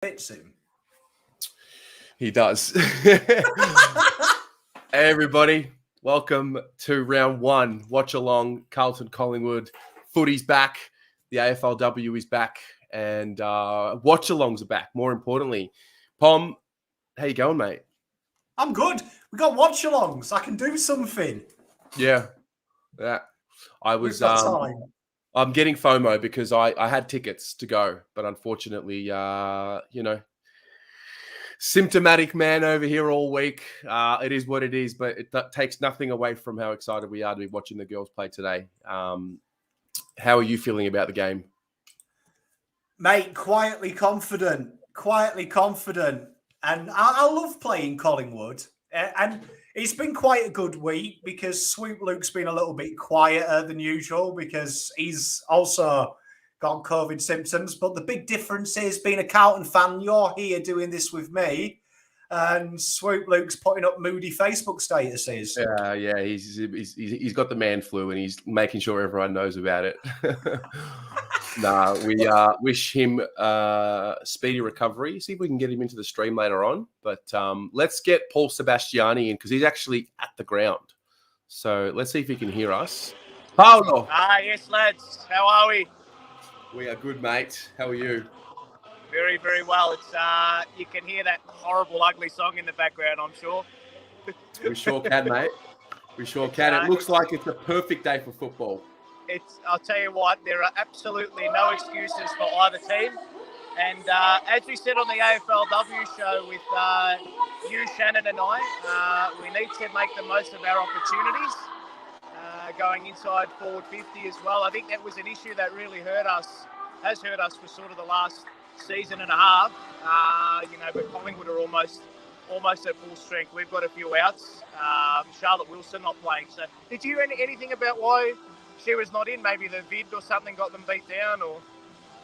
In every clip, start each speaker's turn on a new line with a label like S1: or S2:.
S1: fits him.
S2: He does. Hey, everybody. Welcome to round one. Watch along. Carlton, Collingwood. Footy's back. The AFLW is back. And watch alongs are back, more importantly. Pom, how you going, mate?
S1: I'm good. We got watch alongs. I can do something.
S2: Yeah. I was I'm getting FOMO because I had tickets to go, but unfortunately, symptomatic man over here all week. It is what it is, but it takes nothing away from how excited we are to be watching the girls play today. How are you feeling about the game?
S1: Mate, quietly confident. And I love playing Collingwood. And it's been quite a good week because Swoop Luke's been a little bit quieter than usual because he's also got COVID symptoms. But the big difference is, being a Carlton fan, you're here doing this with me, and Swoop Luke's putting up moody Facebook statuses.
S2: Yeah, he's got the man flu and he's making sure everyone knows about it. We wish him speedy recovery. See if we can get him into the stream later on. But let's get Paul Sebastiani in because he's actually at the ground. So let's see if he can hear us. Paolo.
S3: Yes, lads. How are we?
S2: We are good, mate. How are you?
S3: Very, very well. It's you can hear that horrible, ugly song in the background, I'm sure.
S2: We sure can, mate. We sure can. It looks like it's a perfect day for football.
S3: I'll tell you what, there are absolutely no excuses for either team. And as we said on the AFLW show with you, Shannon, and I, we need to make the most of our opportunities. Going inside forward 50 as well. I think that was an issue that really has hurt us for sort of the last season and a half. But Collingwood are almost at full strength. We've got a few outs. Charlotte Wilson not playing. So did you hear anything about why she was not in? Maybe the vid or something got them beat down, or?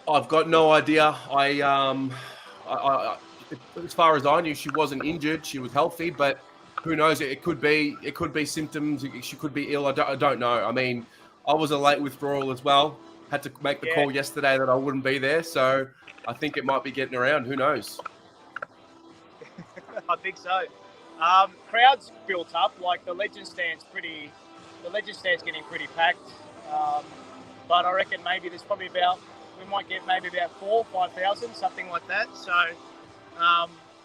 S3: I've
S2: got no idea. I as far as I knew, she wasn't injured. She was healthy, but who knows? It could be symptoms. She could be ill. I don't know. I mean, I was a late withdrawal as well. Had to make the call yesterday that I wouldn't be there. So I think it might be getting around. Who knows?
S3: I think so. Crowds built up. Like the Legend Stand's getting pretty packed. But I reckon maybe there's probably we might get maybe about 4,000 or 5,000, something like that. So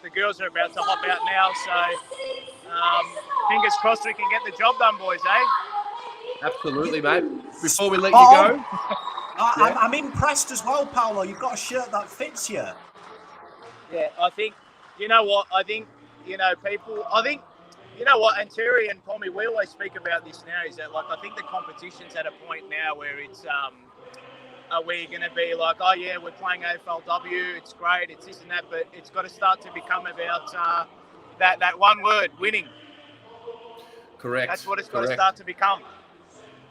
S3: the girls are about to hop out now. So fingers crossed we can get the job done, boys, eh?
S2: Absolutely, mate. Before we let you go.
S1: I'm impressed as well, Paolo. You've got a shirt that fits you.
S3: Yeah, I think, you know what, and Terry and Pommy, we always speak about this now, is that, like, I think the competition's at a point now where it's, are we going to be like, oh, yeah, we're playing AFLW, it's great, it's this and that, but it's got to start to become about that one word, winning.
S2: Correct.
S3: That's what it's got to start to become.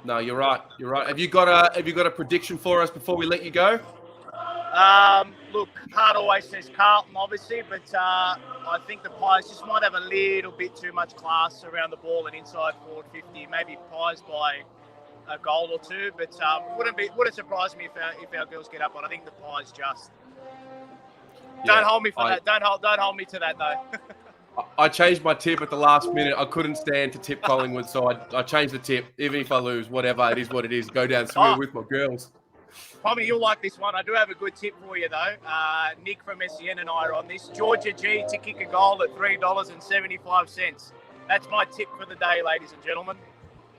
S2: No, you're right. Have you got a prediction for us before we let you go?
S3: Look, Hart always says Carlton, obviously, but I think the Pies just might have a little bit too much class around the ball and inside forward 50. Maybe Pies by a goal or two, but wouldn't surprise me if our girls get up on. I think the Pies just. Don't hold me for that. Don't hold me to that though.
S2: I changed my tip at the last minute. I couldn't stand to tip Collingwood, so I changed the tip. Even if I lose, whatever, it is what it is. Go down swimming with my girls.
S3: Tommy, you'll like this one. I do have a good tip for you, though. Nick from SEN and I are on this. Georgia G to kick a goal at $3.75. That's my tip for the day, ladies and gentlemen.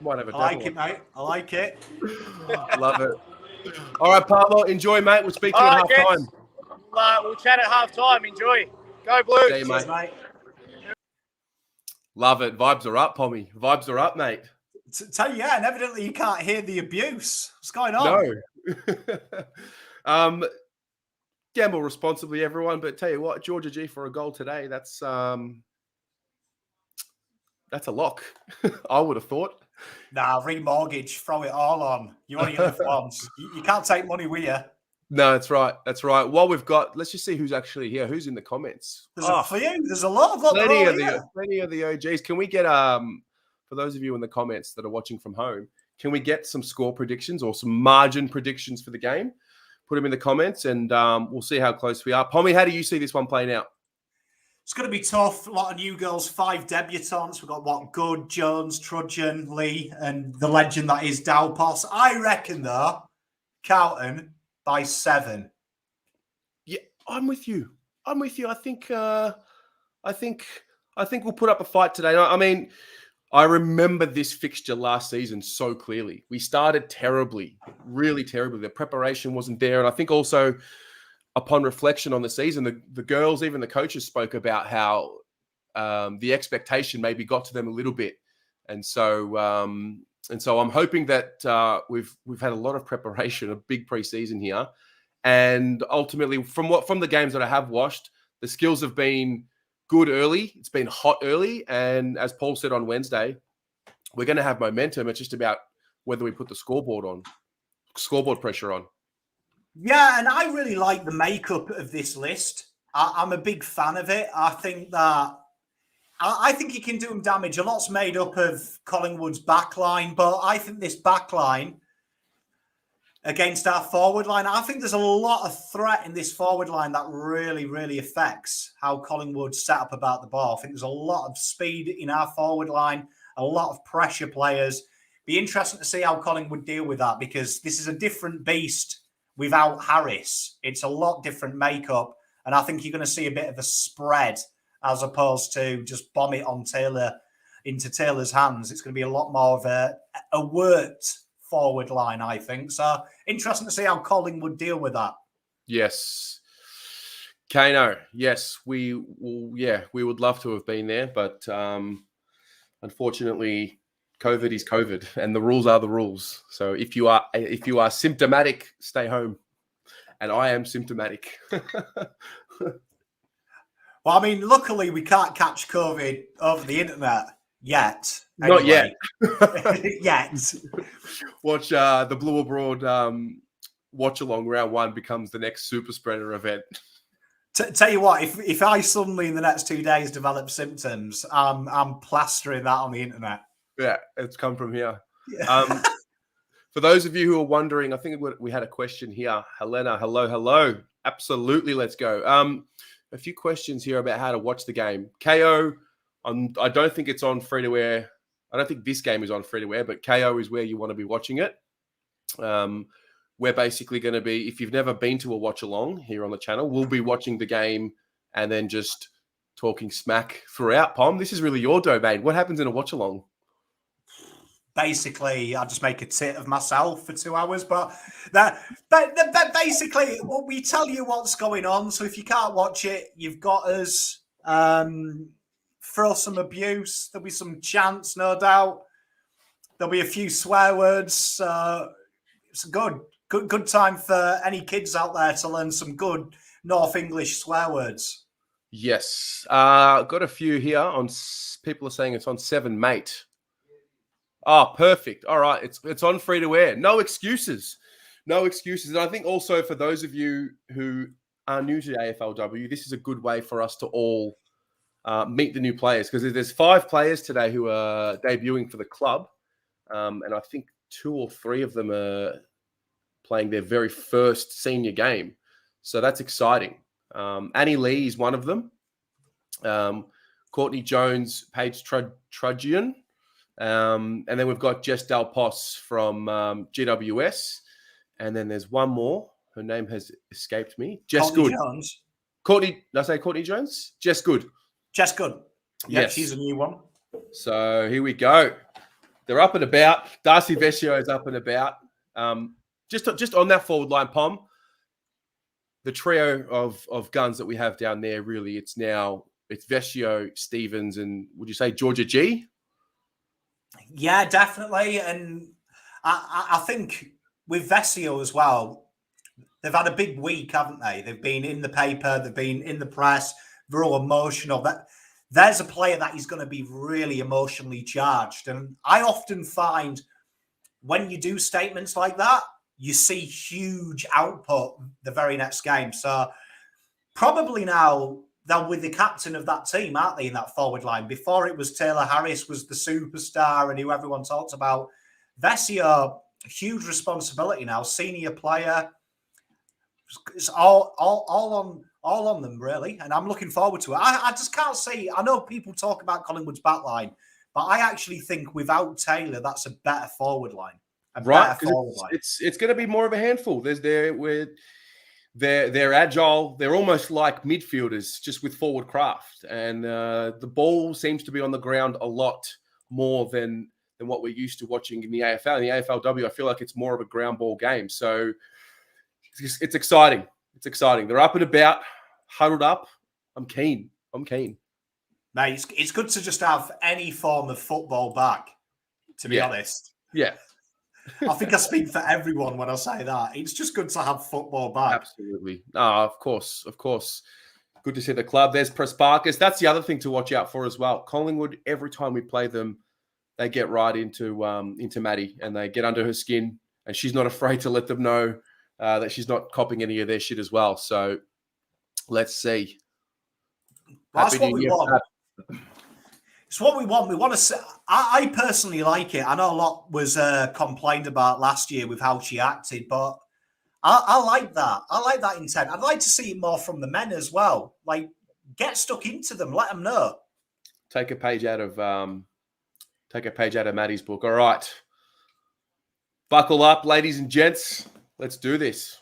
S2: Might have a
S1: I like it, mate. I like it.
S2: Love it. All right, Pablo, enjoy, mate. We'll speak to you at half-time.
S3: We'll chat at half-time. Enjoy. Go Blues.
S2: See you, mate. Love it. Vibes are up, Pommy. Vibes are up, mate.
S1: Tell you, and evidently you can't hear the abuse. What's going on?
S2: No. Gamble responsibly, everyone. But tell you what, Georgia G for a goal today. That's a lock. I would have thought.
S1: Nah, remortgage. Throw it all on. You only get it once. You can't take money with you.
S2: No, that's right. That's right. Well, we've got. Let's just see who's actually here. Who's in the comments?
S1: There's a few. There's a lot.
S2: Plenty of the OGs. Can we get for those of you in the comments that are watching from home? Can we get some score predictions or some margin predictions for the game? put them in the comments, and we'll see how close we are. Pommy, how do you see this one playing out?
S1: It's going to be tough. A lot of new girls, 5 debutants. We've got, Good, Jones, Trudgeon, Lee, and the legend that is Dalpos. I reckon, though, Carlton by 7.
S2: Yeah, I'm with you. I think we'll put up a fight today. I mean, I remember this fixture last season so clearly. We started terribly, really terribly. The preparation wasn't there. And I think also upon reflection on the season, the girls, even the coaches, spoke about how the expectation maybe got to them a little bit. And so I'm hoping that we've had a lot of preparation, a big preseason here. And ultimately, from the games that I have watched, the skills have been good early. It's been hot early. And as Paul said on Wednesday, we're going to have momentum. It's just about whether we put the scoreboard pressure on.
S1: Yeah, and I really like the makeup of this list. I'm a big fan of it. I think he can do them damage. A lot's made up of Collingwood's backline, but I think this backline against our forward line, I think there's a lot of threat in this forward line that really, really affects how Collingwood set up about the ball. I think there's a lot of speed in our forward line, a lot of pressure players. Be interesting to see how Collingwood deal with that, because this is a different beast without Harris. It's a lot different makeup, and I think you're going to see a bit of a spread as opposed to just bomb it on Taylor into Taylor's hands. It's going to be a lot more of a worked forward line, I think. So interesting to see how Collingwood deal with that.
S2: Yes. Kano, yes, we would love to have been there, but unfortunately, COVID is COVID, and the rules are the rules. So if you are symptomatic, stay home. And I am symptomatic.
S1: Well, I mean, luckily we can't catch COVID over the internet yet.
S2: Not yet.
S1: Yet.
S2: Watch the Blue Abroad watch along round 1 becomes the next super spreader event.
S1: Tell you what, if I suddenly in the next 2 days develop symptoms, I'm plastering that on the internet.
S2: Yeah, it's come from here.
S1: Yeah.
S2: For those of you who are wondering, I think we had a question here. Helena, hello. Absolutely, let's go. A few questions here about how to watch the game. KO, I don't think it's on free-to-air. I don't think this game is on free-to-air, but KO is where you want to be watching it. We're basically going to be, if you've never been to a watch-along here on the channel, we'll be watching the game and then just talking smack throughout. Pom, this is really your domain. What happens in a watch-along?
S1: Basically, I just make a tit of myself for 2 hours, but basically, we tell you what's going on. So if you can't watch it, you've got us. Throw some abuse. There'll be some chants, no doubt. There'll be a few swear words. It's a good time for any kids out there to learn some good North English swear words.
S2: Yes, got a few here. People are saying it's on 7 Mate. Oh, perfect. All right. It's on free to air. No excuses. And I think also for those of you who are new to AFLW, this is a good way for us to all meet the new players, because there's 5 players today who are debuting for the club. And I think 2 or 3 of them are playing their very first senior game. So that's exciting. Annie Lee is one of them. Courtney Jones, Paige Trudgeon. And then we've got Jess Dalpos from GWS. And then there's one more. Her name has escaped me. Jess
S1: Courtney
S2: Good.
S1: Jones.
S2: Did I say Courtney Jones? Jess Good.
S1: Jess Good. Yeah,
S2: yes.
S1: She's a new one.
S2: So here we go. They're up and about. Darcy Vescio is up and about. Just on that forward line, Pom, the trio of guns that we have down there, really, it's Vescio, Stevens, and would you say Georgia G?
S1: Yeah, definitely. And I think with Vescio as well, they've had a big week, haven't they? They've been in the paper, they've been in the press, they're all emotional. There's a player that is going to be really emotionally charged. And I often find when you do statements like that, you see huge output the very next game. So probably now they're with the captain of that team, aren't they, in that forward line? Before it was Taylor Harris was the superstar and who everyone talked about. Vescio, huge responsibility now, senior player. It's all on them, really. And I'm looking forward to it. I just can't see. I know people talk about Collingwood's backline, but I actually think without Taylor, that's a better forward line.
S2: Right, it's going to be more of a handful. They're agile. They're almost like midfielders, just with forward craft. And the ball seems to be on the ground a lot more than what we're used to watching in the AFL. In the AFLW, I feel like it's more of a ground ball game. So it's exciting. It's exciting. They're up and about, huddled up. I'm keen.
S1: Mate, it's good to just have any form of football back, to be honest.
S2: Yeah.
S1: I think I speak for everyone when I say that. It's just good to have football back.
S2: Absolutely. Of course. Good to see the club. There's Prasparkas. That's the other thing to watch out for as well. Collingwood, every time we play them, they get right into Maddie and they get under her skin, and she's not afraid to let them know that she's not copying any of their shit as well. So let's see.
S1: That's what we want. It's what we want. We want to see. I personally like it. I know a lot was complained about last year with how she acted, but I like that. I like that intent. I'd like to see it more from the men as well. Like, get stuck into them. Let them know.
S2: Take a page out of Maddie's book. All right, buckle up, ladies and gents. Let's do this.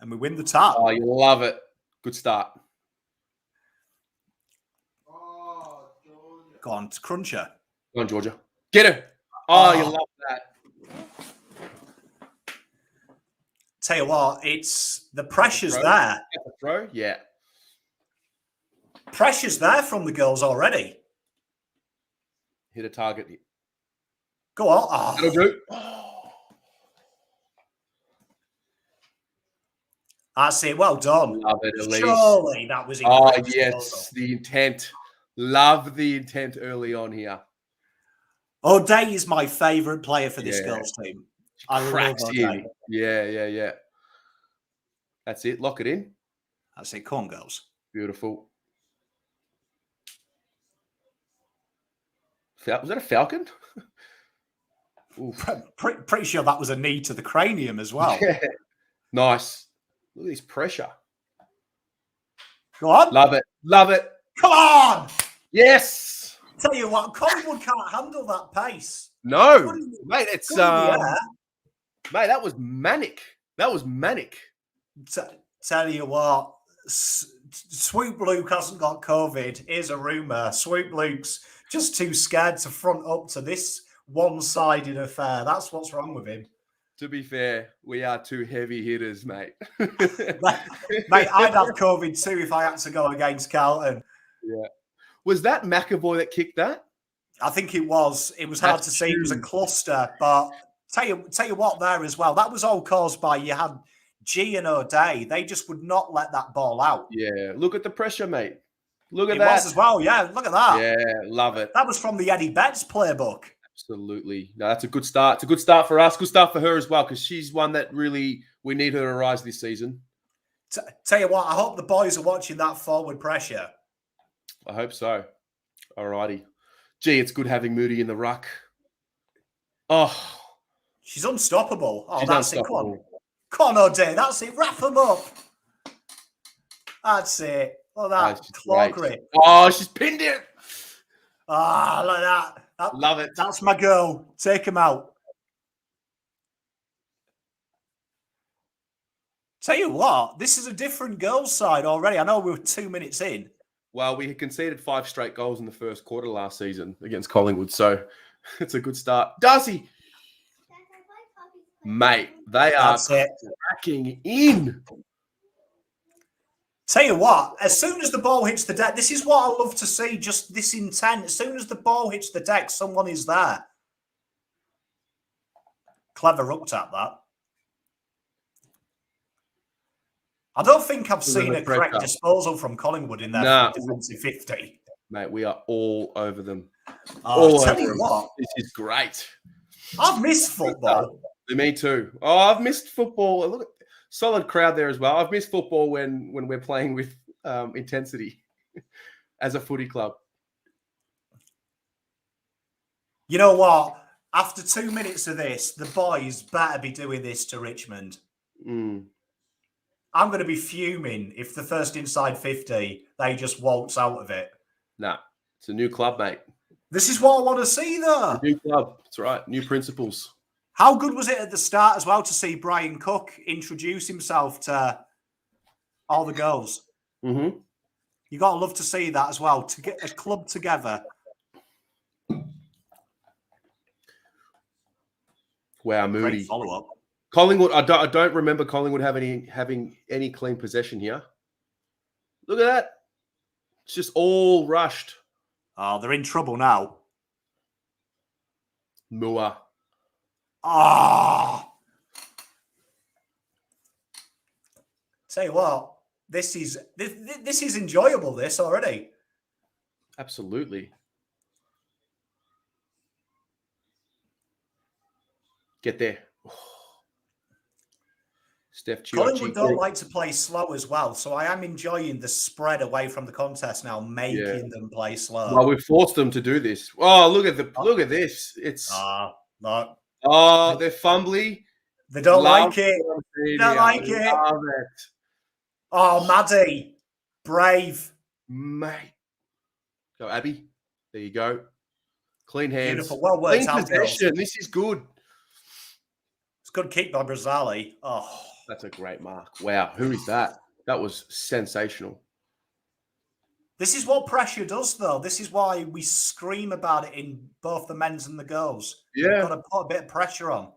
S1: And we win the top.
S2: Oh, you love it. Good start.
S1: Go on, Cruncher.
S2: Go on, Georgia. Get her. Oh, you love that.
S1: Tell you what, it's the pressure's there.
S2: The throw? Yeah.
S1: Pressure's there from the girls already.
S2: Hit a target.
S1: Go on. Oh.
S2: That'll do.
S1: That's it. Well done.
S2: Love it, Elise.
S1: Surely that was
S2: incredible. Oh, yes. The intent. Love the intent early on here.
S1: O'Day is my favourite player for this girls team. I
S2: cracks
S1: love
S2: in. Yeah. That's it. Lock it in.
S1: That's it. Come on, girls.
S2: Beautiful. Was that a falcon?
S1: Pretty sure that was a knee to the cranium as well.
S2: Yeah. Nice. Look at this pressure.
S1: Go on.
S2: Love it.
S1: Come on.
S2: Yes.
S1: Tell you what, Collingwood can't handle that pace.
S2: No, mate. It's mate. That was manic.
S1: Tell you what, Swoop Luke hasn't got COVID. Here's a rumour. Swoop Luke's just too scared to front up to this one-sided affair. That's what's wrong with him.
S2: To be fair, we are two heavy hitters, mate.
S1: Mate, I'd have COVID too if I had to go against Carlton.
S2: Yeah. Was that McAvoy that kicked that?
S1: I think it was. It was hard to see. It was a cluster. But tell you what there as well. That was all caused by you had G and O'Day. They just would not let that ball out.
S2: Yeah. Look at the pressure, mate. Look at that.
S1: It was as well. Yeah, look at that.
S2: Yeah, love it.
S1: That was from the Eddie Betts playbook.
S2: Absolutely. No, that's a good start. It's a good start for us. Good start for her as well, because she's one that really we need her to rise this season.
S1: Tell you what, I hope the boys are watching that forward pressure.
S2: I hope so. All righty. Gee, it's good having Moody in the ruck. Oh.
S1: She's unstoppable. Oh,
S2: she's
S1: that's
S2: unstoppable.
S1: it. Come on, O'Day. That's it. Wrap them up. That's it. Look at that. Claw grip.
S2: Oh, she's pinned it.
S1: Ah, like that.
S2: Love it.
S1: That's my girl. Take him out. Tell you what, this is a different girls' side already. I know we were 2 minutes in.
S2: Well, we had conceded 5 straight goals in the first quarter last season against Collingwood, so it's a good start. Darcy, mate, they are cracking in.
S1: Tell you what, as soon as the ball hits the deck, this is what I love to see, just this intent. As soon as the ball hits the deck, someone is there. Clever up tap, that. I don't think I've seen a correct disposal from Collingwood in their defensive 50.
S2: Mate, we are all over them.
S1: All over them. What?
S2: This is great.
S1: I've missed football.
S2: Me too. Oh, I've missed football. Look, solid crowd there as well. I've missed football when we're playing with intensity as a footy club.
S1: You know what? After 2 minutes of this, the boys better be doing this to Richmond.
S2: Mm.
S1: I'm going to be fuming if the first inside 50, they just waltz out of it.
S2: Nah, it's a new club, mate.
S1: This is what I want to see, though.
S2: New club. That's right. New principles.
S1: How good was it at the start as well to see Brian Cook introduce himself to all the girls?
S2: Mm-hmm.
S1: You got to love to see that as well, to get a club together.
S2: Wow,
S1: Great
S2: Moody.
S1: follow-up.
S2: Collingwood, I don't remember Collingwood having any clean possession here. Look at that. It's just all rushed.
S1: Oh, they're in trouble now.
S2: Mua.
S1: Ah! Tell you what, this is enjoyable, this already.
S2: Absolutely. Get there. Steph
S1: Collingwood
S2: Chiocci.
S1: don't like to play slow as well, so I am enjoying the spread away from the contest now, making them play slow.
S2: Well, we've forced them to do this. Oh, look at this. It's
S1: no.
S2: they're fumbly.
S1: They don't like it.
S2: They
S1: Don't like it.
S2: Love it.
S1: Oh, Maddie. Brave.
S2: Mate. Go, Abby. There you go. Clean hands.
S1: Beautiful. Well worked
S2: Clean
S1: out,
S2: possession.
S1: girls.
S2: This is good.
S1: It's a good kick by Brazzali. Oh.
S2: That's a great mark. Wow. Who is that? That was sensational.
S1: This is what pressure does, though. This is why we scream about it in both the men's and the girls.
S2: Yeah.
S1: You've got to put a bit of pressure on.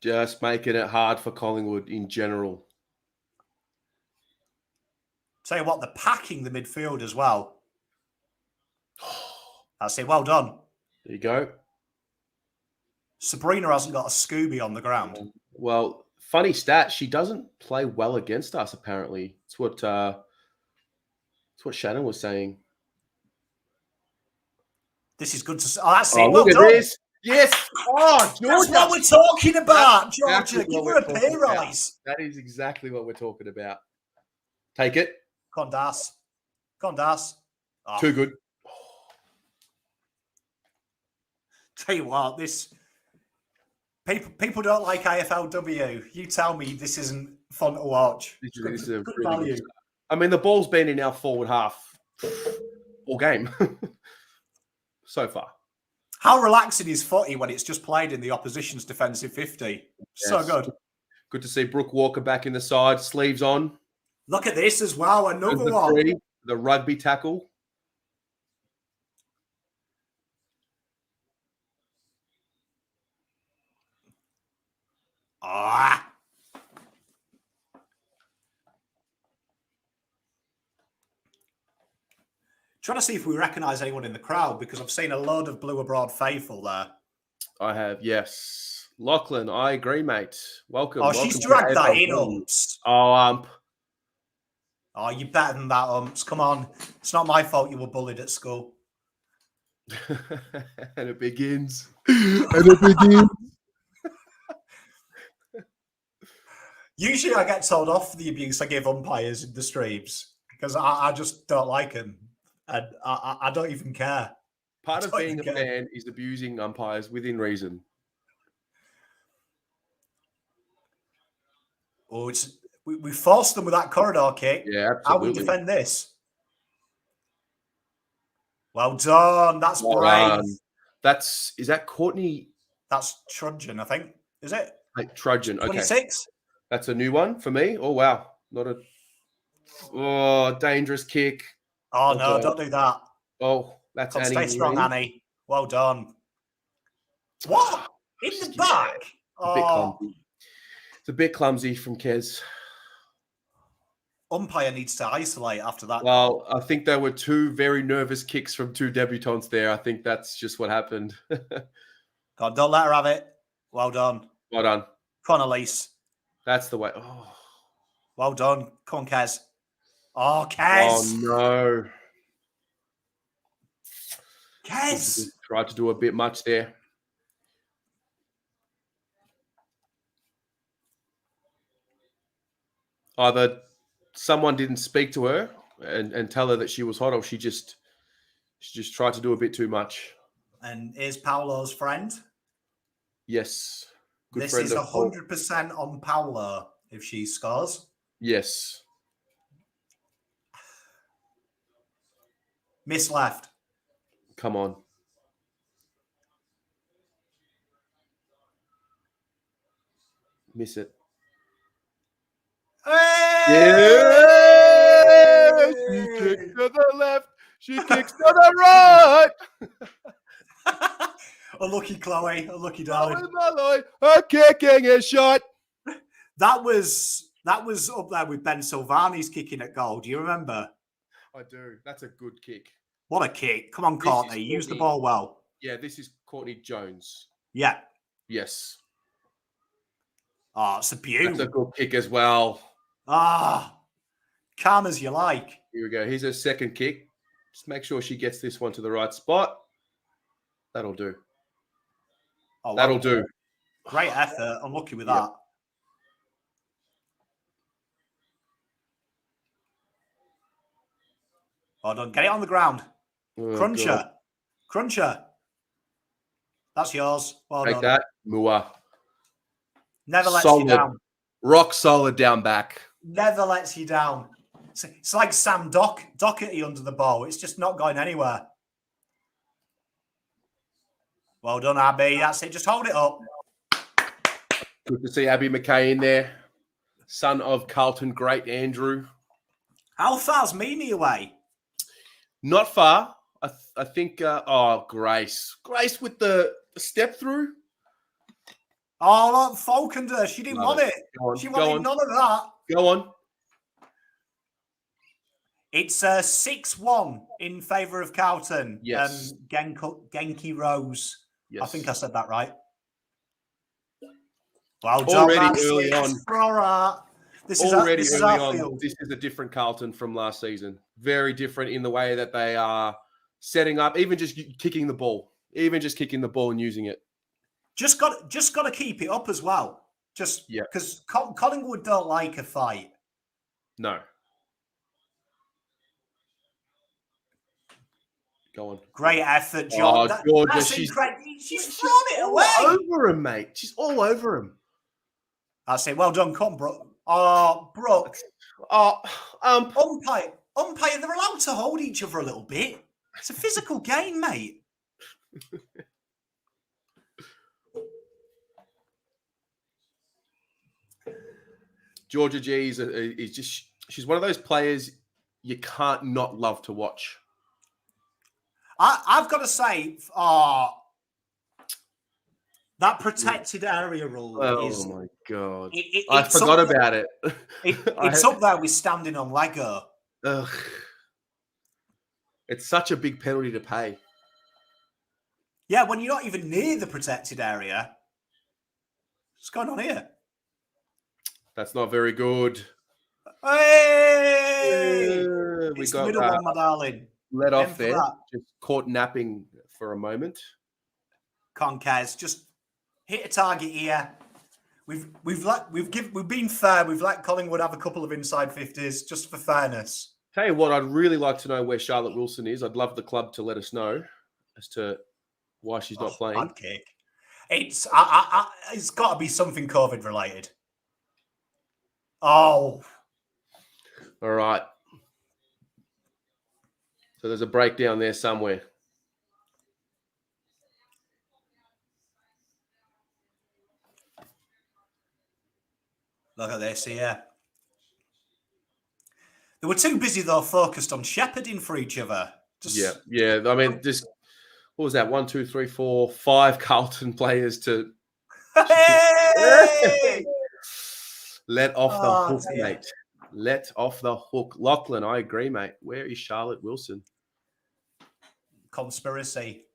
S2: Just making it hard for Collingwood in general.
S1: Tell you what, they're packing the midfield as well. That's it. Well done.
S2: There you go.
S1: Sabrina hasn't got a Scooby on the ground.
S2: Well, funny stat, she doesn't play well against us, apparently. It's what Shannon was saying.
S1: This is good to see. Oh, that's it. Well
S2: Look
S1: done.
S2: at this. Yes. Oh, Georgia.
S1: That's what we're talking about,
S2: That's
S1: Georgia.
S2: exactly
S1: Give
S2: what
S1: her a
S2: we're talking
S1: pay
S2: about.
S1: rise.
S2: That is exactly what we're talking about. Take it.
S1: Come on, Das. Oh.
S2: Too good.
S1: Tell you what, this people don't like AFLW. You tell me this isn't fun to watch.
S2: This is a
S1: good
S2: really
S1: value.
S2: good start. I mean, the ball's been in our forward half all game so far.
S1: How relaxing is footy when it's just played in the opposition's defensive 50? So
S2: Yes.
S1: good.
S2: Good to see Brooke Walker back in the side, sleeves on.
S1: Look at this as well. Another
S2: The
S1: one.
S2: three, the rugby tackle.
S1: Ah. Trying to see if we recognise anyone in the crowd because I've seen a load of Blue Abroad faithful there.
S2: I have, yes. Lachlan, I agree, mate. Welcome.
S1: Oh, she's dragged that in, Umps.
S2: Oh,
S1: Oh, you're better than that, Umps. Come on. It's not my fault you were bullied at school.
S2: And it begins.
S1: Usually I get told off for the abuse I give umpires in the streams because I just don't like them. And I don't even care.
S2: Part of being a fan is abusing umpires within reason.
S1: Oh, we forced them with that corridor kick.
S2: Yeah, absolutely.
S1: How we defend this? Well done. That's brave.
S2: Is that Courtney?
S1: That's Trudgeon, I think. Is it?
S2: Like Trudgeon. Okay.
S1: 26.
S2: That's a new one for me. Oh wow, dangerous kick.
S1: Oh no, don't do that.
S2: Oh, that's Annie.
S1: Stay strong, Annie. Well done. What? In the back?
S2: It's a bit clumsy from Kez.
S1: Umpire needs to isolate after that.
S2: Well, I think there were two very nervous kicks from two debutantes there. I think that's just what happened.
S1: God, don't let her have it. Well done.
S2: Well done.
S1: Come on, Elise.
S2: That's the way. Oh.
S1: Well done. Come on, Kez. Oh, Kez.
S2: Oh, no.
S1: Kez.
S2: Tried to do a bit much there. Either someone didn't speak to her and tell her that she was hot, or she just tried to do a bit too much.
S1: And here's Paolo's friend.
S2: Yes. Good
S1: This
S2: friend
S1: is
S2: of Paul.
S1: 100% on Paolo if she scores.
S2: Yes.
S1: Miss left.
S2: Come on. Miss it.
S1: Hey!
S2: Yeah! She kicks to the left. She kicks to the right.
S1: Unlucky Chloe. Unlucky darling.
S2: Her kicking is shot.
S1: That was up there with Ben Silvani's kicking at goal. Do you remember?
S2: I do. That's a good kick.
S1: What a kick. Come on, Courtney. Use the ball well.
S2: Yeah, this is Courtney Jones.
S1: Yeah.
S2: Yes.
S1: Oh, it's a beauty.
S2: That's a good kick as well.
S1: Ah, calm as you like.
S2: Here we go. Here's her second kick. Just make sure she gets this one to the right spot. That'll do.
S1: Oh,
S2: that'll do.
S1: Great effort. Unlucky with that. Well done. Get it on the ground.
S2: Oh,
S1: Cruncher.
S2: God.
S1: Cruncher. That's yours. Well
S2: Take
S1: done.
S2: that. Mua.
S1: Never lets
S2: Solid.
S1: you down.
S2: Rock solid down back.
S1: Never lets you down. It's like Sam Doherty under the ball. It's just not going anywhere. Well done, Abby. That's it. Just hold it up.
S2: Good to see Abby McKay in there. Son of Carlton great Andrew.
S1: How far's Mimi away?
S2: Not far. I think, Grace. Grace with the step through.
S1: Oh, look, Falkender. She didn't want it. She
S2: Go
S1: wanted
S2: on.
S1: none of that.
S2: Go on.
S1: It's 6-1 in favour of Carlton.
S2: Yes.
S1: Genki Rose.
S2: Yes.
S1: I think I said that right. Well done.
S2: Already early on.
S1: This is
S2: Already
S1: early
S2: early
S1: our
S2: on.
S1: field.
S2: This is a different Carlton from last season. Very different in the way that they are setting up, even just kicking the ball. Even just kicking the ball and using it.
S1: Just got to keep it up as well. Just because Collingwood don't like a fight.
S2: No. Go on.
S1: Great effort, John.
S2: Georgia,
S1: that's
S2: she's
S1: incredible. She's thrown it away.
S2: All over him, mate. She's all over him.
S1: I say, well done, come, Brooke. Oh, Brooke. Umpire, they're allowed to hold each other a little bit. It's a physical game, mate.
S2: Georgia G is just, she's one of those players you can't not love to watch.
S1: I've got to say, that protected area rule is...
S2: Oh, my God.
S1: I
S2: forgot about it.
S1: It's up there with standing on Lego.
S2: Ugh. It's such a big penalty to pay.
S1: Yeah, when you're not even near the protected area. What's going on here?
S2: That's not very good.
S1: Hey!
S2: We
S1: It's
S2: got
S1: the middle one, my darling.
S2: let off there. Just caught napping for a moment.
S1: Concaz, just hit a target here. We've been fair. We've let Collingwood have a couple of inside 50s just for fairness.
S2: Tell you what, I'd really like to know where Charlotte Wilson is. I'd love the club to let us know as to why she's not playing.
S1: Bad kick. It's got to be something COVID related. Oh.
S2: All right. So there's a breakdown there somewhere.
S1: Look at this here. They were too busy, though, focused on shepherding for each other.
S2: Yeah. I mean, just, what was that? 1, 2, 3, 4, 5 Carlton players to...
S1: Hey!
S2: Let off the hook,
S1: dear.
S2: mate. Let off the hook. Lachlan, I agree, mate. Where is Charlotte Wilson?
S1: Conspiracy.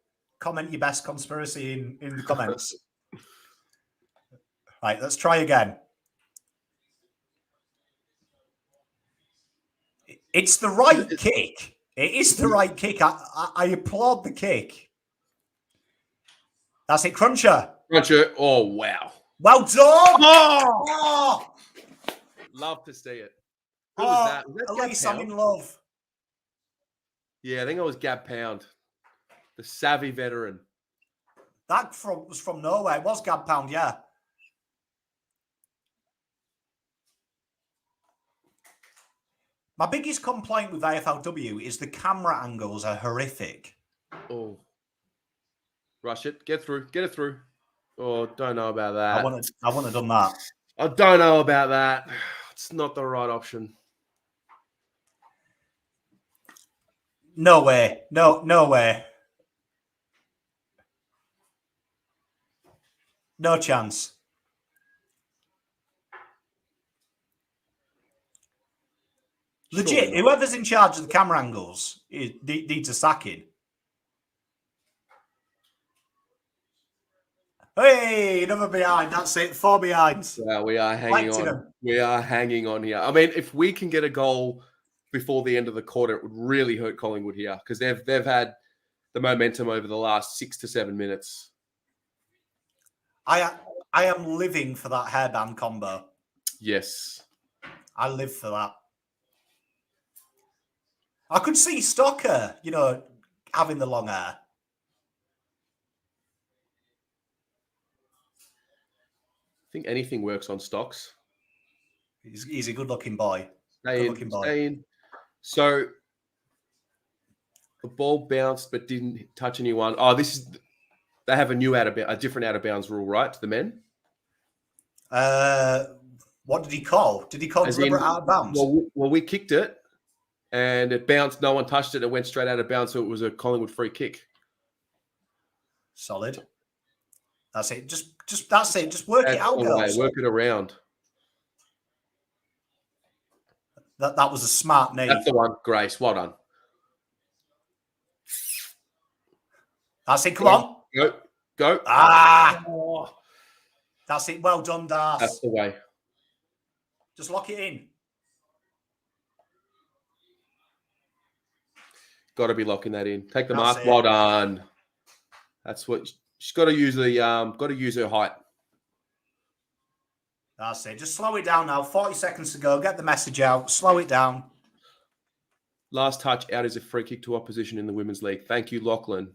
S1: Comment your best conspiracy in the comments. Right, let's try again. It's the right kick. It is the right kick. I applaud the kick. That's it, Cruncher.
S2: Cruncher. Oh, wow.
S1: Well done.
S2: Oh! Love to see it. Who was that? Was that
S1: at least
S2: Gab
S1: I'm in
S2: Howe?
S1: love.
S2: Yeah, I think it was Gab Pound, the savvy veteran.
S1: That was from Norway. It was Gab Pound, yeah. My biggest complaint with AFLW is the camera angles are horrific.
S2: Oh. Rush it. Get through. Get it through. Oh, don't know about that.
S1: I wouldn't have done that.
S2: I don't know about that. It's not the right option.
S1: No way. No way. No chance. Legit, whoever's in charge of the camera angles needs a sacking. Hey, another behind. That's it. 4 behinds.
S2: Yeah, we are hanging on. We are hanging on here. I mean, if we can get a goal before the end of the quarter, it would really hurt Collingwood here because they've had the momentum over the last 6 to 7 minutes.
S1: I am living for that hairband combo.
S2: Yes.
S1: I live for that. I could see Stocker, having the long hair.
S2: I think anything works on Stocks.
S1: He's a good-looking boy.
S2: Stay in. So the ball bounced but didn't touch anyone. Oh, they have a different out of bounds rule, right, to the men?
S1: What did he call? Did he call deliberate out of bounds?
S2: Well, we kicked it and it bounced. No one touched it. It went straight out of bounds, so it was a Collingwood free kick.
S1: Solid. That's it. That's it. Just work it out, girls.
S2: Work it around.
S1: That was a smart knee.
S2: That's the one, Grace. Well done.
S1: That's it. Come on.
S2: Go.
S1: Oh. That's it. Well done, Darce.
S2: That's the way.
S1: Just lock it in.
S2: Got to be locking that in. Take the mark. Well done. That's what she's got to use. Got to use her height.
S1: That's it. Just slow it down now. 40 seconds to go. Get the message out. Slow it down.
S2: Last touch out is a free kick to opposition in the Women's League. Thank you, Lachlan.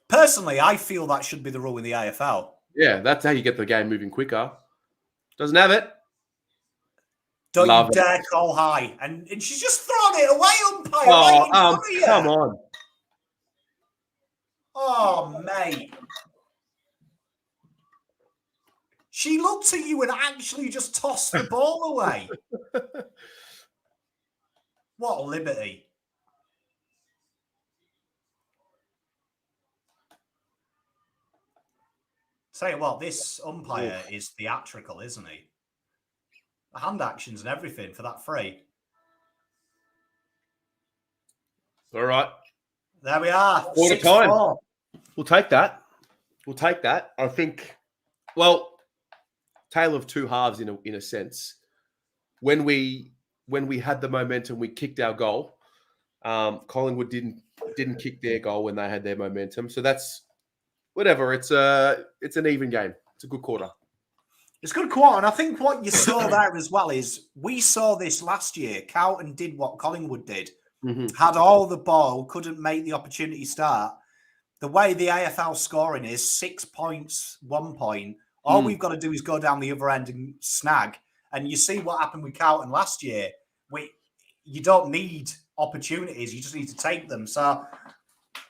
S1: Personally, I feel that should be the rule in the AFL.
S2: Yeah, that's how you get the game moving quicker. Doesn't have it.
S1: Don't you dare call high. And she's just thrown it away, umpire.
S2: Come on.
S1: Oh, mate. She looked at you and actually just tossed the ball away. What a liberty. Tell you what, this umpire is theatrical, isn't he? The hand actions and everything for that free.
S2: All right.
S1: There we are.
S2: Quarter time. We'll take that. I think, well, tale of two halves in a sense. When we had the momentum, we kicked our goal. Collingwood didn't kick their goal when they had their momentum. So that's whatever. It's an even game. It's a good quarter.
S1: It's a good quarter. And I think what you saw there as well is we saw this last year. Carlton did what Collingwood did. Mm-hmm. Had all the ball, couldn't make the opportunity start. The way the AFL scoring is 6 points, 1 point. All we've got to do is go down the other end and snag. And you see what happened with Carlton last year. You don't need opportunities. You just need to take them. So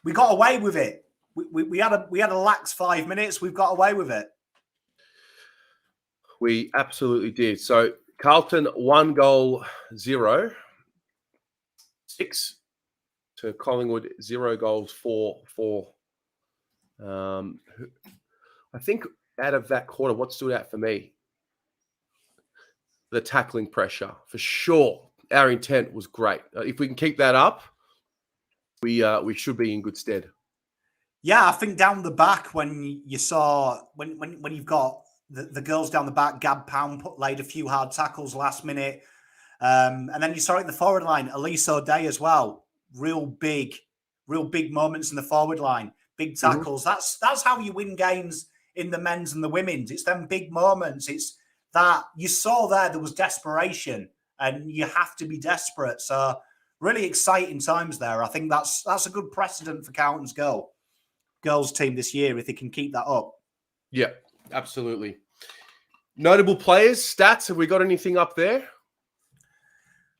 S1: we got away with it. We had a lax 5 minutes. We've got away with it.
S2: We absolutely did. So Carlton 1 goal 0, 6 to Collingwood 0 goals 4. I think out of that quarter, what stood out for me? The tackling pressure, for sure. Our intent was great. If we can keep that up, we should be in good stead.
S1: Yeah, I think down the back when you saw when you've got the girls down the back, Gab Pound laid a few hard tackles last minute, and then you saw it in the forward line, Elise O'Day as well. Real big moments in the forward line, big tackles. Mm-hmm. That's how you win games in the men's and the women's. It's them big moments. It's that you saw there was desperation, and you have to be desperate. So really exciting times there. I think that's a good precedent for Carlton's girls team this year if they can keep that up.
S2: Yeah, absolutely. Notable players, stats. Have we got anything up there?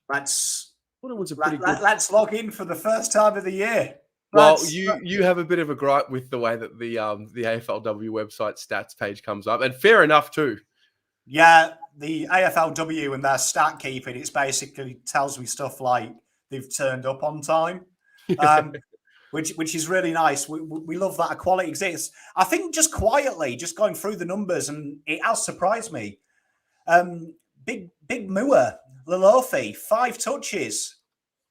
S1: Let's
S2: Let's
S1: log in for the first time of the year.
S2: Well, you have a bit of a gripe with the way that the AFLW website stats page comes up, and fair enough too.
S1: Yeah, the AFLW and their stat keeping, it's basically tells me stuff like they've turned up on time, which is really nice. We love that equality exists. I think just quietly, just going through the numbers, and it has surprised me. Big Mua, Lalofi, 5 touches,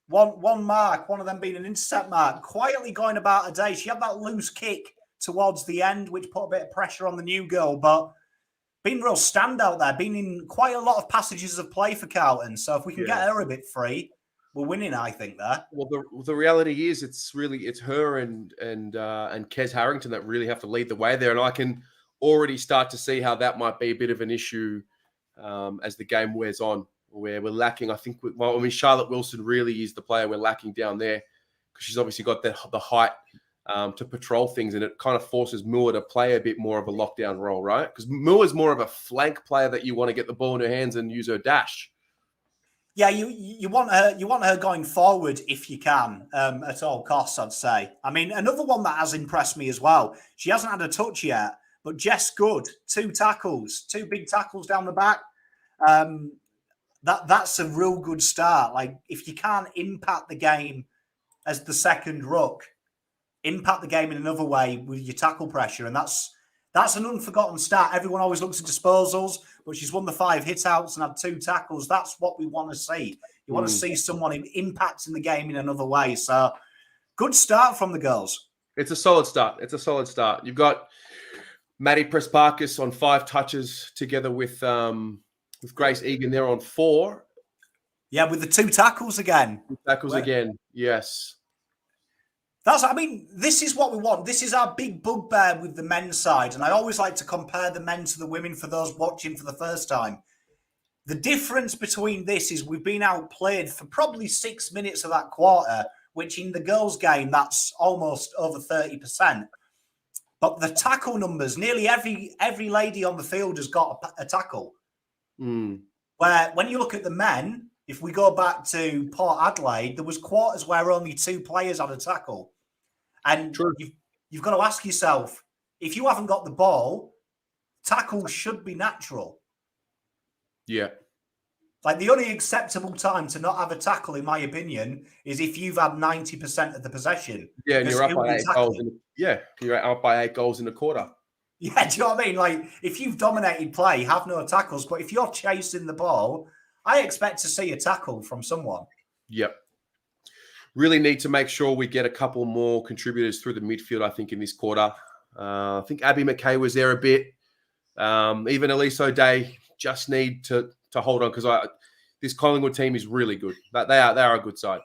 S1: one mark, one of them being an intercept mark, quietly going about a day. She had that loose kick towards the end, which put a bit of pressure on the new girl, but been real standout there, been in quite a lot of passages of play for Carlton. So if we can get her a bit free, we're winning, I think, there.
S2: Well, the reality is it's her and Kez Harrington that really have to lead the way there. And I can already start to see how that might be a bit of an issue as the game wears on, where we're lacking. I think, Charlotte Wilson really is the player we're lacking down there because she's obviously got the height to patrol things, and it kind of forces Mua to play a bit more of a lockdown role, right? Because Mua's more of a flank player that you want to get the ball in her hands and use her dash.
S1: Yeah, you want her going forward if you can, at all costs, I'd say. I mean, another one that has impressed me as well. She hasn't had a touch yet, but Jess Good, 2 big tackles down the back. That's a real good start. Like, if you can't impact the game as the second ruck, impact the game in another way with your tackle pressure, and that's an unforgotten stat. Everyone always looks at disposals, but she's won the 5 hit-outs and had 2 tackles. That's what we want to see. You want to see someone impacting the game in another way. So, good start from the girls.
S2: It's a solid start. You've got Maddie Prespakis on 5 touches together with Grace Egan there on 4.
S1: Yeah, with the 2 tackles again.
S2: Yes.
S1: This is what we want. This is our big bugbear with the men's side. And I always like to compare the men to the women for those watching for the first time. The difference between this is we've been outplayed for probably 6 minutes of that quarter, which in the girls' game, that's almost over 30%. But the tackle numbers, nearly every lady on the field has got a tackle. Where when you look at the men, if we go back to Port Adelaide, there was quarters where only 2 players had a tackle. And you've got to ask yourself, if you haven't got the ball, tackles should be natural.
S2: Yeah.
S1: Like, the only acceptable time to not have a tackle, in my opinion, is if you've had 90% of the possession.
S2: Yeah, and you're up by 8 goals. You're up by 8 goals in a quarter.
S1: Yeah, do you know what I mean? Like, if you've dominated play, have no tackles. But if you're chasing the ball, I expect to see a tackle from someone. Yep.
S2: Really need to make sure we get a couple more contributors through the midfield, I think, in this quarter. I think Abby McKay was there a bit. Even Elise O'Day just need to hold on because this Collingwood team is really good. They are a good side.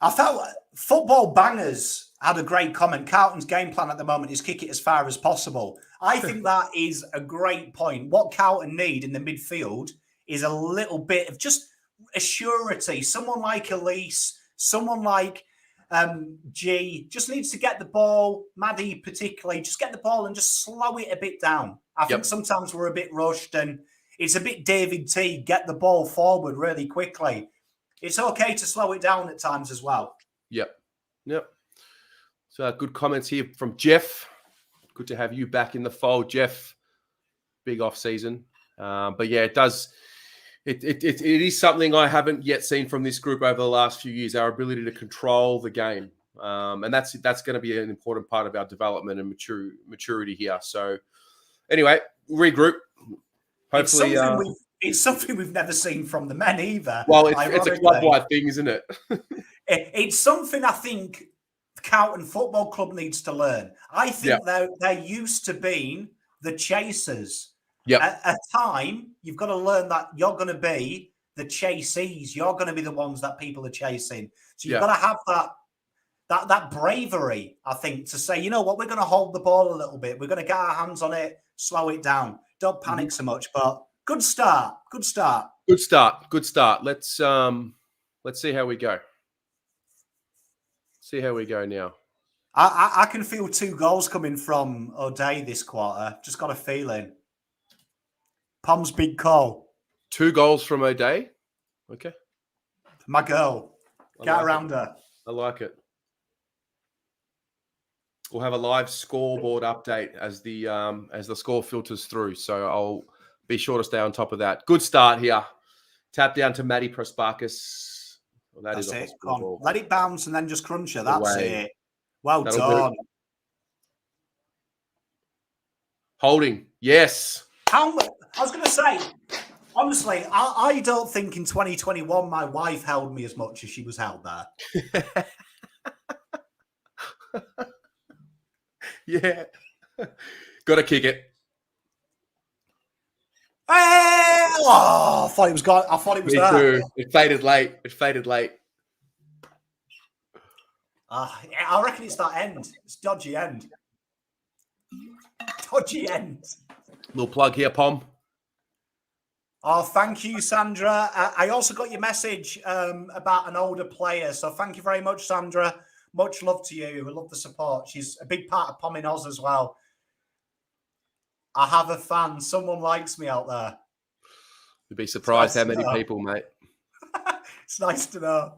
S1: I felt Football Bangers had a great comment. Carlton's game plan at the moment is kick it as far as possible. I think that is a great point. What Carlton need in the midfield is a little bit of just a surety. Someone like Elise, someone like G, just needs to get the ball, Maddie particularly, just get the ball and just slow it a bit down. I think sometimes we're a bit rushed and it's a bit David T, get the ball forward really quickly. It's okay to slow it down at times as well. Yep.
S2: So good comments here from Jeff. Good to have you back in the fold, Jeff. Big off season. But yeah, it does. It is something I haven't yet seen from this group over the last few years, our ability to control the game. And that's going to be an important part of our development and maturity here. So anyway, regroup. Hopefully,
S1: it's something we've never seen from the men either.
S2: Well, it's a club-wide thing, isn't it?
S1: It's something I think Carlton Football Club needs to learn. I think they're used to being the chasers. At a time, you've got to learn that you're going to be the chasees. You're going to be the ones that people are chasing. So you've got to have that bravery, I think, to say, you know what, we're going to hold the ball a little bit. We're going to get our hands on it, slow it down. Don't panic so much, but good start. Let's see how we go.
S2: See how we go now.
S1: I can feel 2 goals coming from O'Day this quarter. Just got a feeling. Pom's big call.
S2: 2 goals from O'Day. Okay.
S1: My girl. Get around her.
S2: I like it. We'll have a live scoreboard update as the score filters through. So I'll be sure to stay on top of that. Good start here. Tap down to Maddie Prosparkis. Well,
S1: That's it. Come on. Let it bounce and then just crunch her. That's it. Well done.
S2: Holding. Yes.
S1: I was going to say, honestly, I don't think in 2021 my wife held me as much as she was held there.
S2: Yeah. Got to kick it.
S1: Hey! Oh, I thought it was gone. I thought it was there.
S2: Me too. It faded late.
S1: I reckon it's that end. It's dodgy end. Dodgy end.
S2: Little plug here, Pom.
S1: Oh, thank you, Sandra. I also got your message about an older player. So thank you very much, Sandra. Much love to you. I love the support. She's a big part of Pom in Oz as well. I have a fan. Someone likes me out there.
S2: You'd be surprised how many people, mate.
S1: It's nice to know.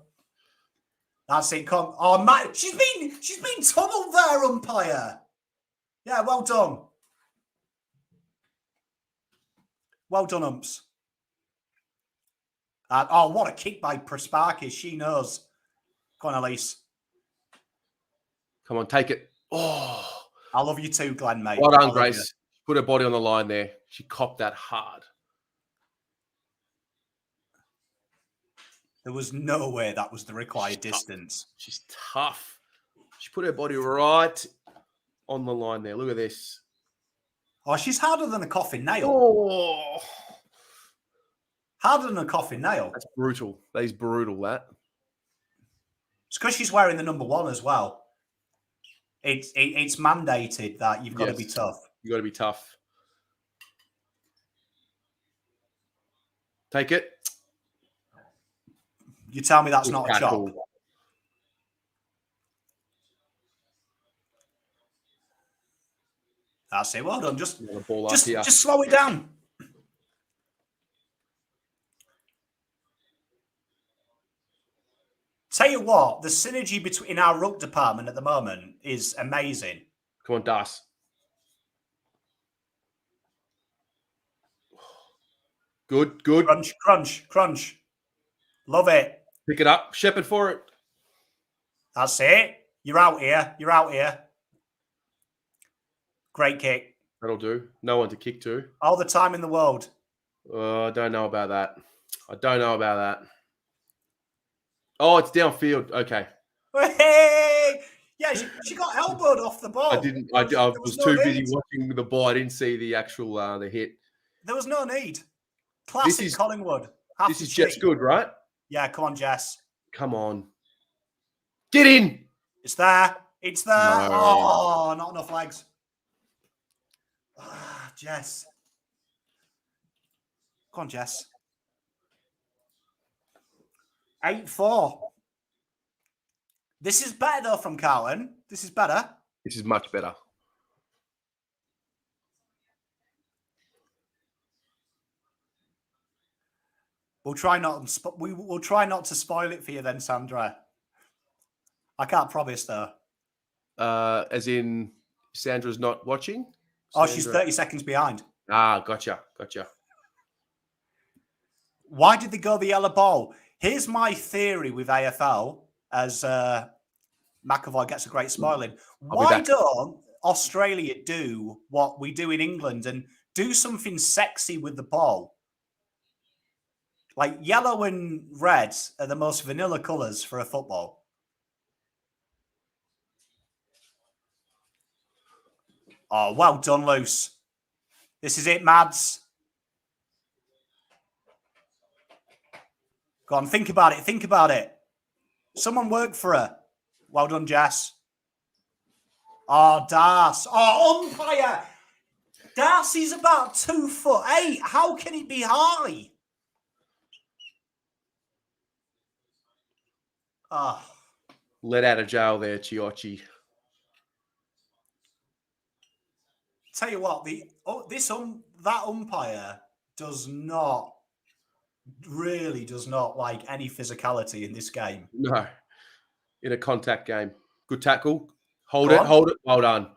S1: That's it. Come. Oh, Matt, she's been tunneled there, umpire. Yeah, well done. Well done, umps. What a kick by Prosparkis. She knows. Come on, Elise.
S2: Come on, take it. Oh.
S1: I love you too, Glenn, mate.
S2: Well done, Grace. Put her body on the line there. She copped that hard.
S1: There was no way that was the required distance.
S2: She's tough. She put her body right on the line there. Look at this.
S1: Oh, she's harder than a coffin nail.
S2: Oh.
S1: Harder than a coffin nail.
S2: That's brutal. That is brutal, that.
S1: It's because she's wearing the number 1 as well. It's mandated that you've got to be tough.
S2: You've got to be tough. Take it.
S1: You tell me that's not a chop. That's it. Well done. Just slow it down. Tell you what, the synergy between our ruck department at the moment is amazing.
S2: Come on, Das. Good.
S1: Crunch. Love it.
S2: Pick it up. Shepherd for it.
S1: That's it. You're out here. Great kick.
S2: That'll do. No one to kick to.
S1: All the time in the world.
S2: I don't know about that. Oh, it's downfield. Okay.
S1: Hey! Yeah, she got elbowed off the ball.
S2: I didn't. I was too busy watching the ball. I didn't see the actual the hit.
S1: There was no need. Classic Collingwood.
S2: This is Jess Good, right?
S1: Yeah, come on, Jess.
S2: Come on. Get in.
S1: It's there. No. Oh, not enough legs. Jess. Come on, Jess. 8-4. This is better, though, from Carlton. This is better.
S2: This is much better.
S1: We'll try not to spoil it for you then, Sandra. I can't promise, though.
S2: As in, Sandra's not watching?
S1: Oh, she's 30 seconds behind.
S2: Gotcha.
S1: Why did they go the yellow ball? Here's my theory with AFL, as McAvoy gets a great spoiling. Why don't Australia do what we do in England and do something sexy with the ball? Like yellow and red are the most vanilla colours for a football. Oh, well done, Luce. This is it, Mads. Go on, think about it. Someone work for her. Well done, Jess. Oh, Das. Oh, umpire. Darcy's about 2'8". How can it be high?
S2: Let out of jail there, Chiochi.
S1: Tell you what, that umpire does not like any physicality in this game.
S2: No, in a contact game. Good tackle. Hold
S1: Go
S2: it.
S1: on.
S2: Hold it. Well done.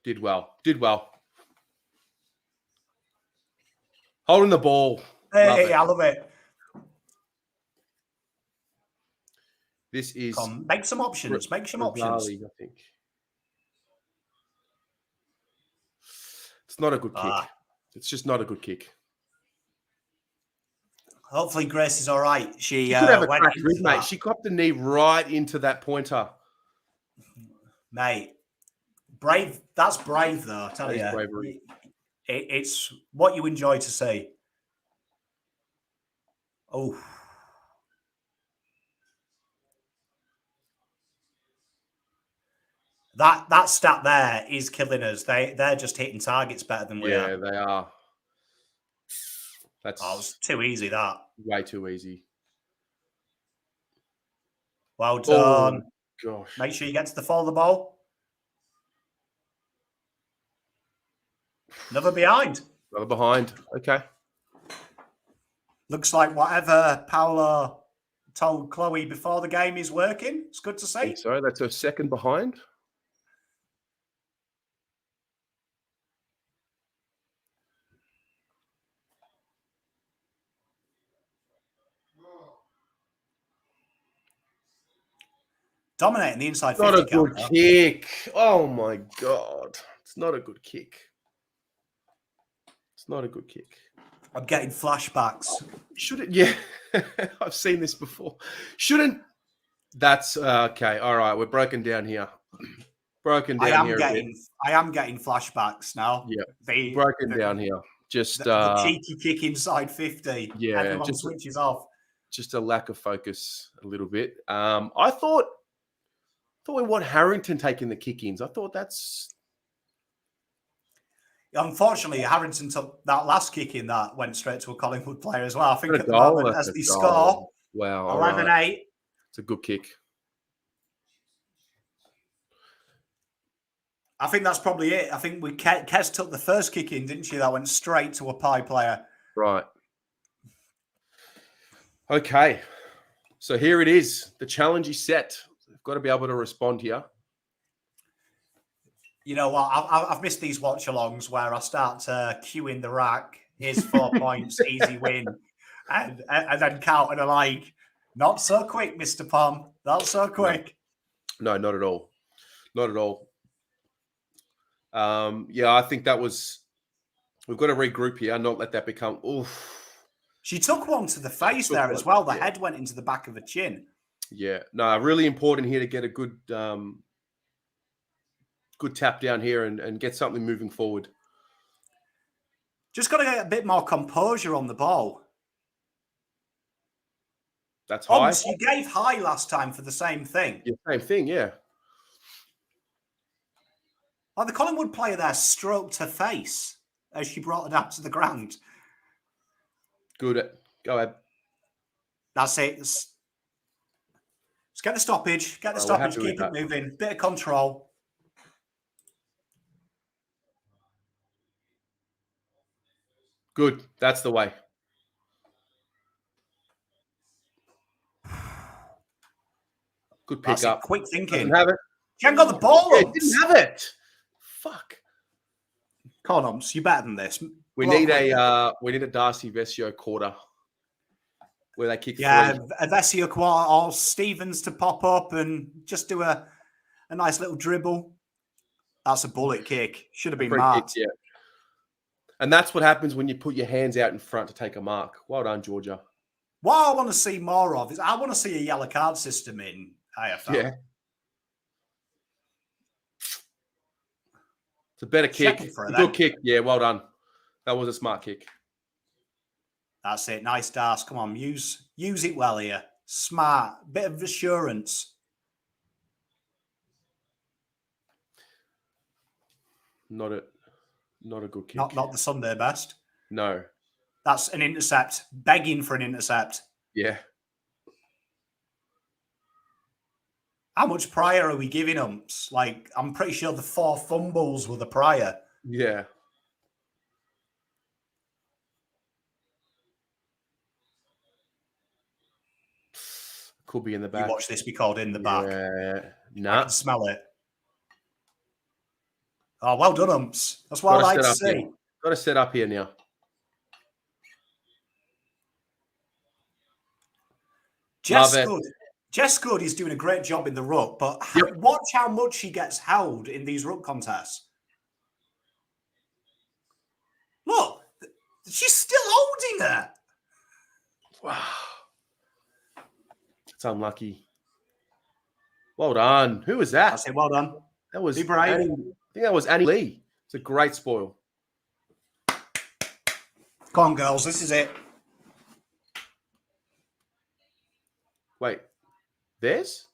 S2: Did well. Did well. Holding the ball.
S1: Hey, I love it.
S2: This is
S1: Make some options. Make some options.
S2: I think. It's not a good kick. It's just not a good kick.
S1: Hopefully Grace is all right. She
S2: could have a
S1: went
S2: cracked
S1: into
S2: rib, mate.
S1: that.
S2: She copped the knee right into that pointer.
S1: Mate, brave. That's brave, though. I tell
S2: That is
S1: you,
S2: bravery.
S1: It's what you enjoy to see. Oh, that stat there is killing us. They're just hitting targets better than we are.
S2: Yeah, they are. That's
S1: it's too easy. That
S2: way too easy.
S1: Well done.
S2: Oh, gosh.
S1: Make sure you get to the fall of the ball. Another behind.
S2: Another behind. Okay.
S1: Looks like whatever Paolo told Chloe before the game is working. It's good to see.
S2: So that's a second behind.
S1: Dominating the inside 50.
S2: Not a good kick. Oh, my God. It's not a good kick. It's not a good kick.
S1: I'm getting flashbacks.
S2: Shouldn't, yeah. I've seen this before. Shouldn't. That's okay. All right. We're broken down here. Broken down here.
S1: I am getting flashbacks now.
S2: Yeah. Broken down here. Just
S1: the cheeky kick inside 50.
S2: Yeah.
S1: Everyone switches off.
S2: Just a lack of focus a little bit. I thought we want Harrington taking the kick-ins. I thought that's...
S1: Unfortunately, Harrington took that last kick in that went straight to a Collingwood player as well. I think at the moment, as they score,
S2: wow,
S1: 11-8.
S2: Right. It's a good kick.
S1: I think that's probably it. I think Kes took the first kick in, didn't she? That went straight to a pie player.
S2: Right. Okay. So here it is. The challenge is set. We've got to be able to respond here.
S1: You know what? I've missed these watch-alongs where I start queuing the rack. Here's 4 points, easy win. And then Carlton are like, not so quick, Mr. Palm. Not so quick.
S2: No, not at all. Not at all. Yeah, I think that was... We've got to regroup here and not let that become... Oof.
S1: She took one to the face there as well. The head went into the back of the chin.
S2: Yeah. No, really important here to get a good tap down here and get something moving forward.
S1: Just got to get a bit more composure on the ball.
S2: That's high.
S1: You gave high last time for the same thing.
S2: Yeah, same thing, yeah.
S1: Like the Collingwood player there stroked her face as she brought her down to the ground.
S2: Good. Go ahead.
S1: That's it. Let's get the stoppage. Get the stoppage. Keep it moving. Bit of control.
S2: Good. That's the way. Good pick up.
S1: Quick thinking.
S2: Doesn't have it.
S1: She hasn't got the ball.
S2: Yeah, didn't have it. Fuck.
S1: Come on, Umps. You're better than this.
S2: We need a Darcy Vesio quarter where they kick.
S1: Yeah, a Vesio quarter or Stevens to pop up and just do a nice little dribble. That's a bullet kick. Should have been marked.
S2: Kick, yeah. And that's what happens when you put your hands out in front to take a mark. Well done, Georgia.
S1: What I want to see more of is I want to see a yellow card system in AFL.
S2: Yeah. It's a better kick. A good kick. Yeah, well done. That was a smart kick.
S1: That's it. Nice, Dars. Come on, use it well here. Smart. Bit of assurance.
S2: Not a good kick.
S1: Not the Sunday best.
S2: No.
S1: That's an intercept. Begging for an intercept.
S2: Yeah.
S1: How much prior are we giving umps? Like, I'm pretty sure the 4 fumbles were the prior.
S2: Yeah. Could be in the back.
S1: You watch this be called in the back.
S2: Yeah.
S1: I can smell it. Oh, well done, umps. That's what I like to see.
S2: Got to set up here now.
S1: Jess Good is doing a great job in the ruck, but watch how much he gets held in these ruck contests. Look, she's still holding her.
S2: Wow. It's unlucky. Well done. Who was that?
S1: I say well done.
S2: That was
S1: Be brave.
S2: I think that was Annie Lee. It's a great spoil.
S1: Come on, girls. This is it.
S2: Wait. Theirs?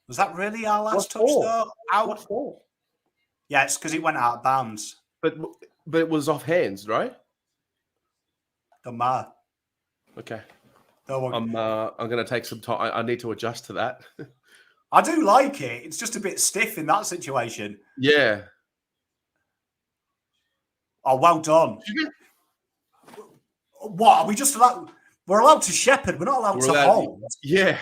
S1: Was that really our last touch, though?
S2: What for?
S1: Yeah, it's because it went out of bounds.
S2: But it was off hands, right?
S1: Don't matter.
S2: Okay.
S1: No,
S2: I'm going to take some time. I need to adjust to that.
S1: I do like it. It's just a bit stiff in that situation.
S2: Yeah.
S1: Oh, well done. What? Are we just allowed? We're allowed to shepherd. We're not allowed to hold.
S2: Yeah.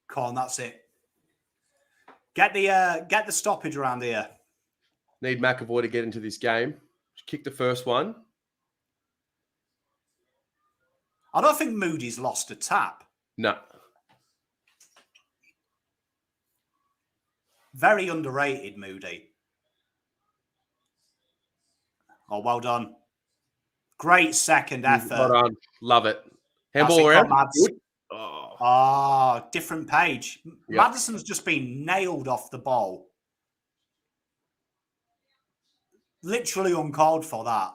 S1: Come on, that's it. Get the stoppage around here.
S2: Need McAvoy to get into this game. Kick the first one.
S1: I don't think Moody's lost a tap.
S2: No.
S1: Very underrated, Moody. Oh, well done. Great second effort.
S2: Well done. Love it. Handball around.
S1: Oh, different page. Yep. Madison's just been nailed off the ball. Literally uncalled for that.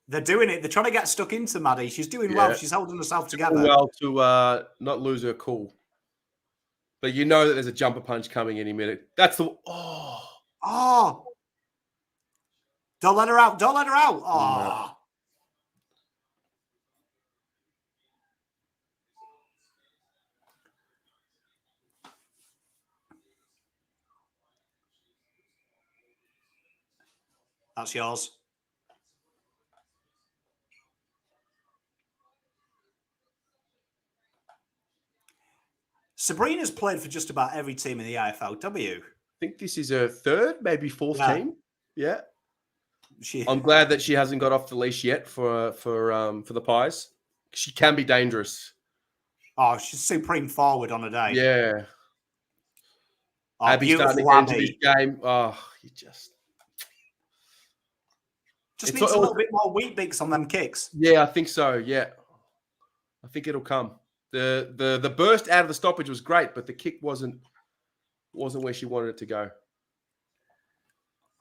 S1: They're doing it. They're trying to get stuck into Maddie. She's doing well. She's holding herself together.
S2: Well to not lose her cool. But you know that there's a jumper punch coming any minute. That's the...
S1: Oh. Don't let her out. Don't let her out. Oh. No. That's yours. Sabrina's played for just about every team in the AFLW.
S2: I think this is her third, maybe fourth team. Yeah.
S1: She,
S2: I'm glad that she hasn't got off the leash yet for the Pies. She can be dangerous.
S1: Oh, she's supreme forward on a day.
S2: Yeah.
S1: Oh,
S2: Abby starting to get into this game. Oh, you just
S1: needs a little bit more wheat bix on them kicks.
S2: Yeah, I think so. Yeah. I think it'll come. The burst out of the stoppage was great, but the kick wasn't where she wanted it to go.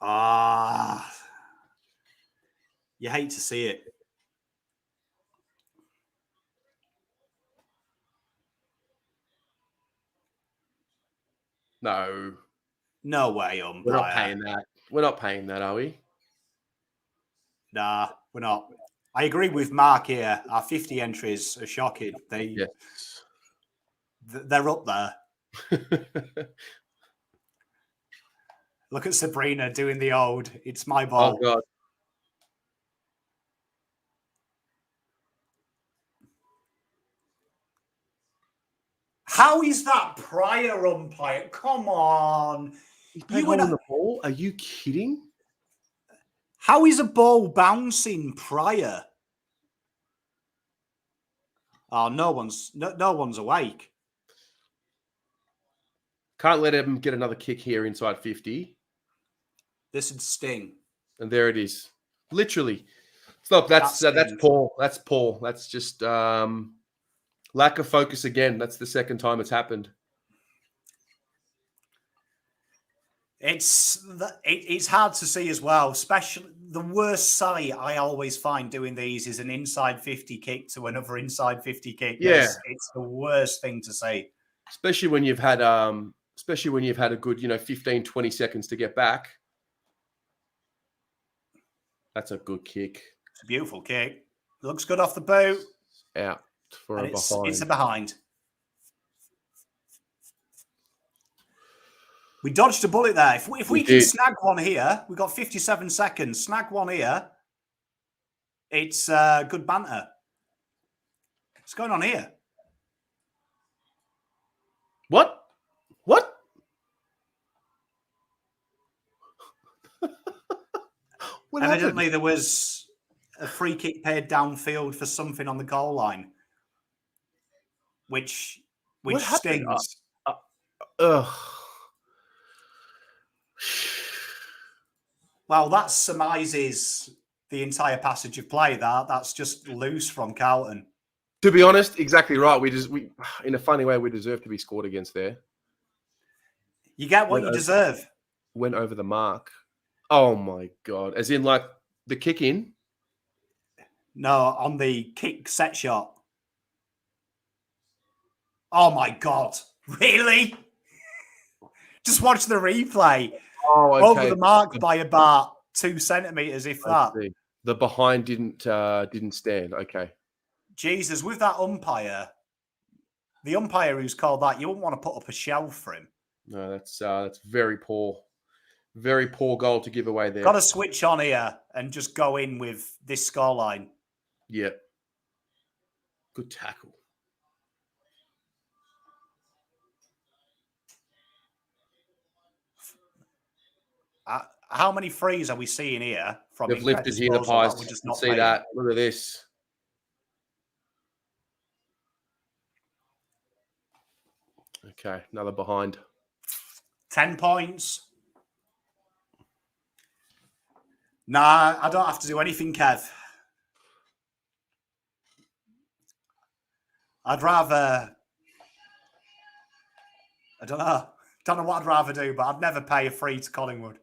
S1: Ah. You hate to see it.
S2: No.
S1: No way, umpire.
S2: We're not paying that. We're not paying that, are we?
S1: Nah, we're not. I agree with Mark here. Our 50 entries are shocking. They're up there. Look at Sabrina doing the old, it's my ball.
S2: Oh, God.
S1: How is that prior umpire? Come on.
S2: You went on the ball? Are you kidding?
S1: How is a ball bouncing prior? Oh, no one's awake.
S2: Can't let him get another kick here inside 50.
S1: This would sting.
S2: And there it is. Literally. Look, that's Paul. That's Paul. That's just lack of focus again. That's the second time it's happened.
S1: It's hard to see as well. Especially the worst sight I always find doing these is an inside 50 kick to another inside 50 kick.
S2: Yeah,
S1: it's the worst thing to see.
S2: Especially when you've had especially when you've had a good, 15, 20 seconds to get back. That's a good kick.
S1: It's a beautiful kick. Looks good off the boot.
S2: Out for
S1: And
S2: a behind.
S1: It's a behind. We dodged a bullet there. If we can snag one here, we've got 57 seconds. Snag one here. It's good banter. What's going on here?
S2: What?
S1: Evidently, there was a free kick paid downfield for something on the goal line, which stings.
S2: Ugh.
S1: Well, that surmises the entire passage of play. That's just loose from Carlton.
S2: To be honest, exactly right. We in a funny way, we deserve to be scored against there.
S1: You get what you deserve.
S2: Went over the mark. Oh my God. As in like the kick in?
S1: No, on the kick set shot. Oh my God. Really? Just watch the replay.
S2: Oh, okay.
S1: Over the mark by about 2 centimeters, if that.
S2: The behind didn't stand. Okay.
S1: Jesus, with that umpire, the umpire who's called that, you wouldn't want to put up a shelf for him.
S2: No, that's very poor. Very poor goal to give away there.
S1: Got to switch on here and just go in with this scoreline.
S2: Yeah. Good tackle.
S1: How many frees are we seeing here? From
S2: They've lifted here the pies.
S1: We're just not
S2: see that. Look at this. Okay, another behind.
S1: 10 points. Nah, I don't have to do anything, Kev. I'd rather... I don't know. Don't know what I'd rather do, but I'd never pay a free to Collingwood.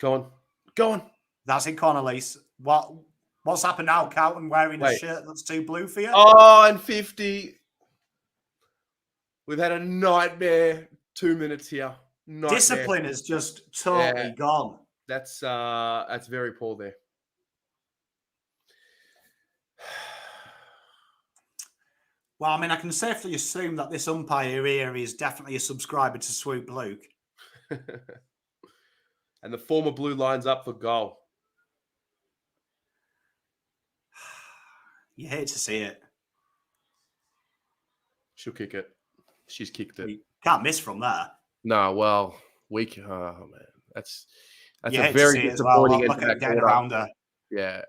S2: Go on.
S1: That's it, Connolly's. What's happened now? Carlton wearing a shirt that's too blue for you?
S2: Oh, and 50. We've had a nightmare 2 minutes here. Nightmare.
S1: Discipline has just totally gone.
S2: That's very poor there.
S1: Well, I mean, I can safely assume that this umpire here is definitely a subscriber to Swoop Luke.
S2: And the former blue lines up for goal.
S1: You hate to see it.
S2: She'll kick it. She's kicked it.
S1: You can't miss from there.
S2: No, well, weak. Oh man, that's
S1: you
S2: a very disappointing end to that
S1: quarter.
S2: Yeah,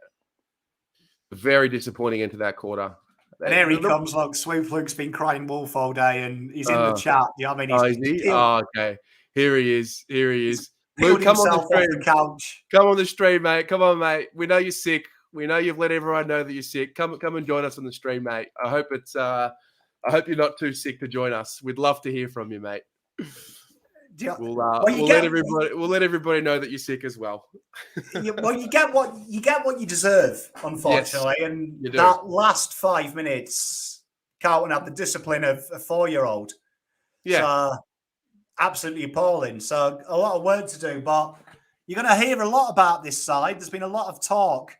S2: very disappointing into that quarter.
S1: And here he comes. Look, Swoop Luke's been crying wolf all day, and he's in the chat. You know what I mean?
S2: Is he? Okay. Here he is. Luke, come on the stream.
S1: Couch.
S2: Come on the stream, mate. Come on, mate. We know you're sick. We know you've let everyone know that you're sick. Come and join us on the stream, mate. I hope you're not too sick to join us. We'd love to hear from you, mate. We'll let everybody know that you're sick as well.
S1: Well, you get what you deserve, unfortunately. Yes, and that last 5 minutes, Carlton had the discipline of a 4-year-old.
S2: Yeah,
S1: so, absolutely appalling. So a lot of work to do, but you're going to hear a lot about this side. There's been a lot of talk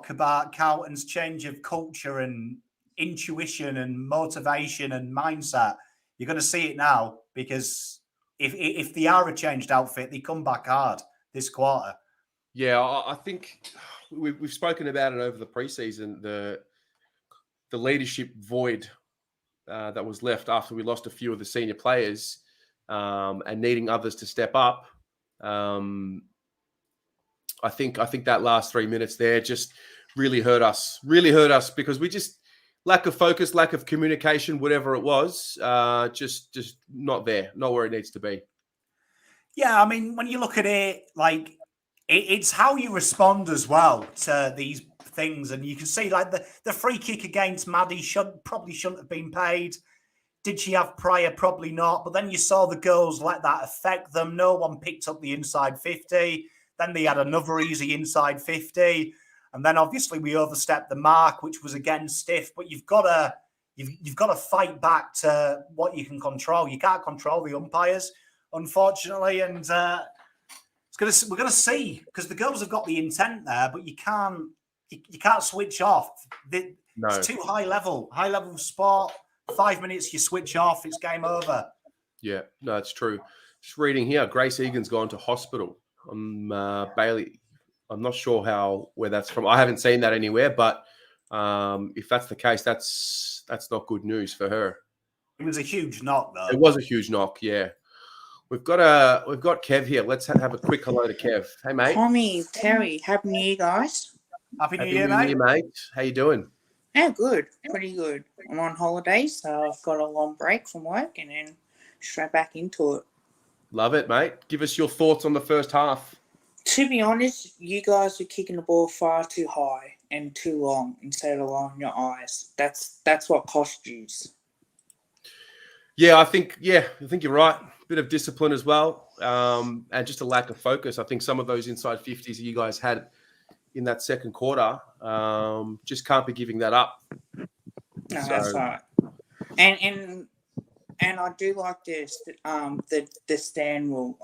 S1: about Carlton's change of culture and intuition and motivation and mindset. You're going to see it now because if they are a changed outfit, they come back hard this quarter.
S2: Yeah, I think we've spoken about it over the preseason. The leadership void that was left after we lost a few of the senior players and needing others to step up. I think that last 3 minutes there just really hurt us because we just lack of focus, lack of communication, whatever it was, just not there, not where it needs to be.
S1: Yeah, I mean, when you look at it, like it's how you respond as well to these things, and you can see like the free kick against Maddie probably shouldn't have been paid. Did she have prior? Probably not. But then you saw the girls let that affect them. No one picked up the inside 50. Then they had another easy inside 50. And then obviously we overstepped the mark, which was again stiff. But you've got you've got to fight back to what you can control. You can't control the umpires, unfortunately, and we're going to see, because the girls have got the intent there, but you can't switch off. It's too high level sport. 5 minutes, you switch off, it's game over.
S2: Yeah, no, it's true. Just reading here, Grace Egan's gone to hospital. Bailey, I'm not sure where that's from. I haven't seen that anywhere, but if that's the case, that's not good news for her.
S1: It was a huge knock, though.
S2: It was a huge knock, yeah. We've got Kev here. Let's have a quick hello to Kev. Hey, mate.
S4: Tommy, Terry, Happy New Year, guys.
S1: Happy New Year, mate.
S2: How you doing?
S4: Yeah, good. Pretty good. I'm on holiday, so I've got a long break from work and then straight back into it.
S2: Love it, mate. Give us your thoughts on the first half.
S4: To be honest, you guys are kicking the ball far too high and too long instead of allowing your eyes. That's what cost you.
S2: Yeah, I think you're right. Bit of discipline as well, and just a lack of focus. I think some of those inside 50s you guys had in that second quarter just can't be giving that up.
S4: No, that's right. And I do like this the stand rule.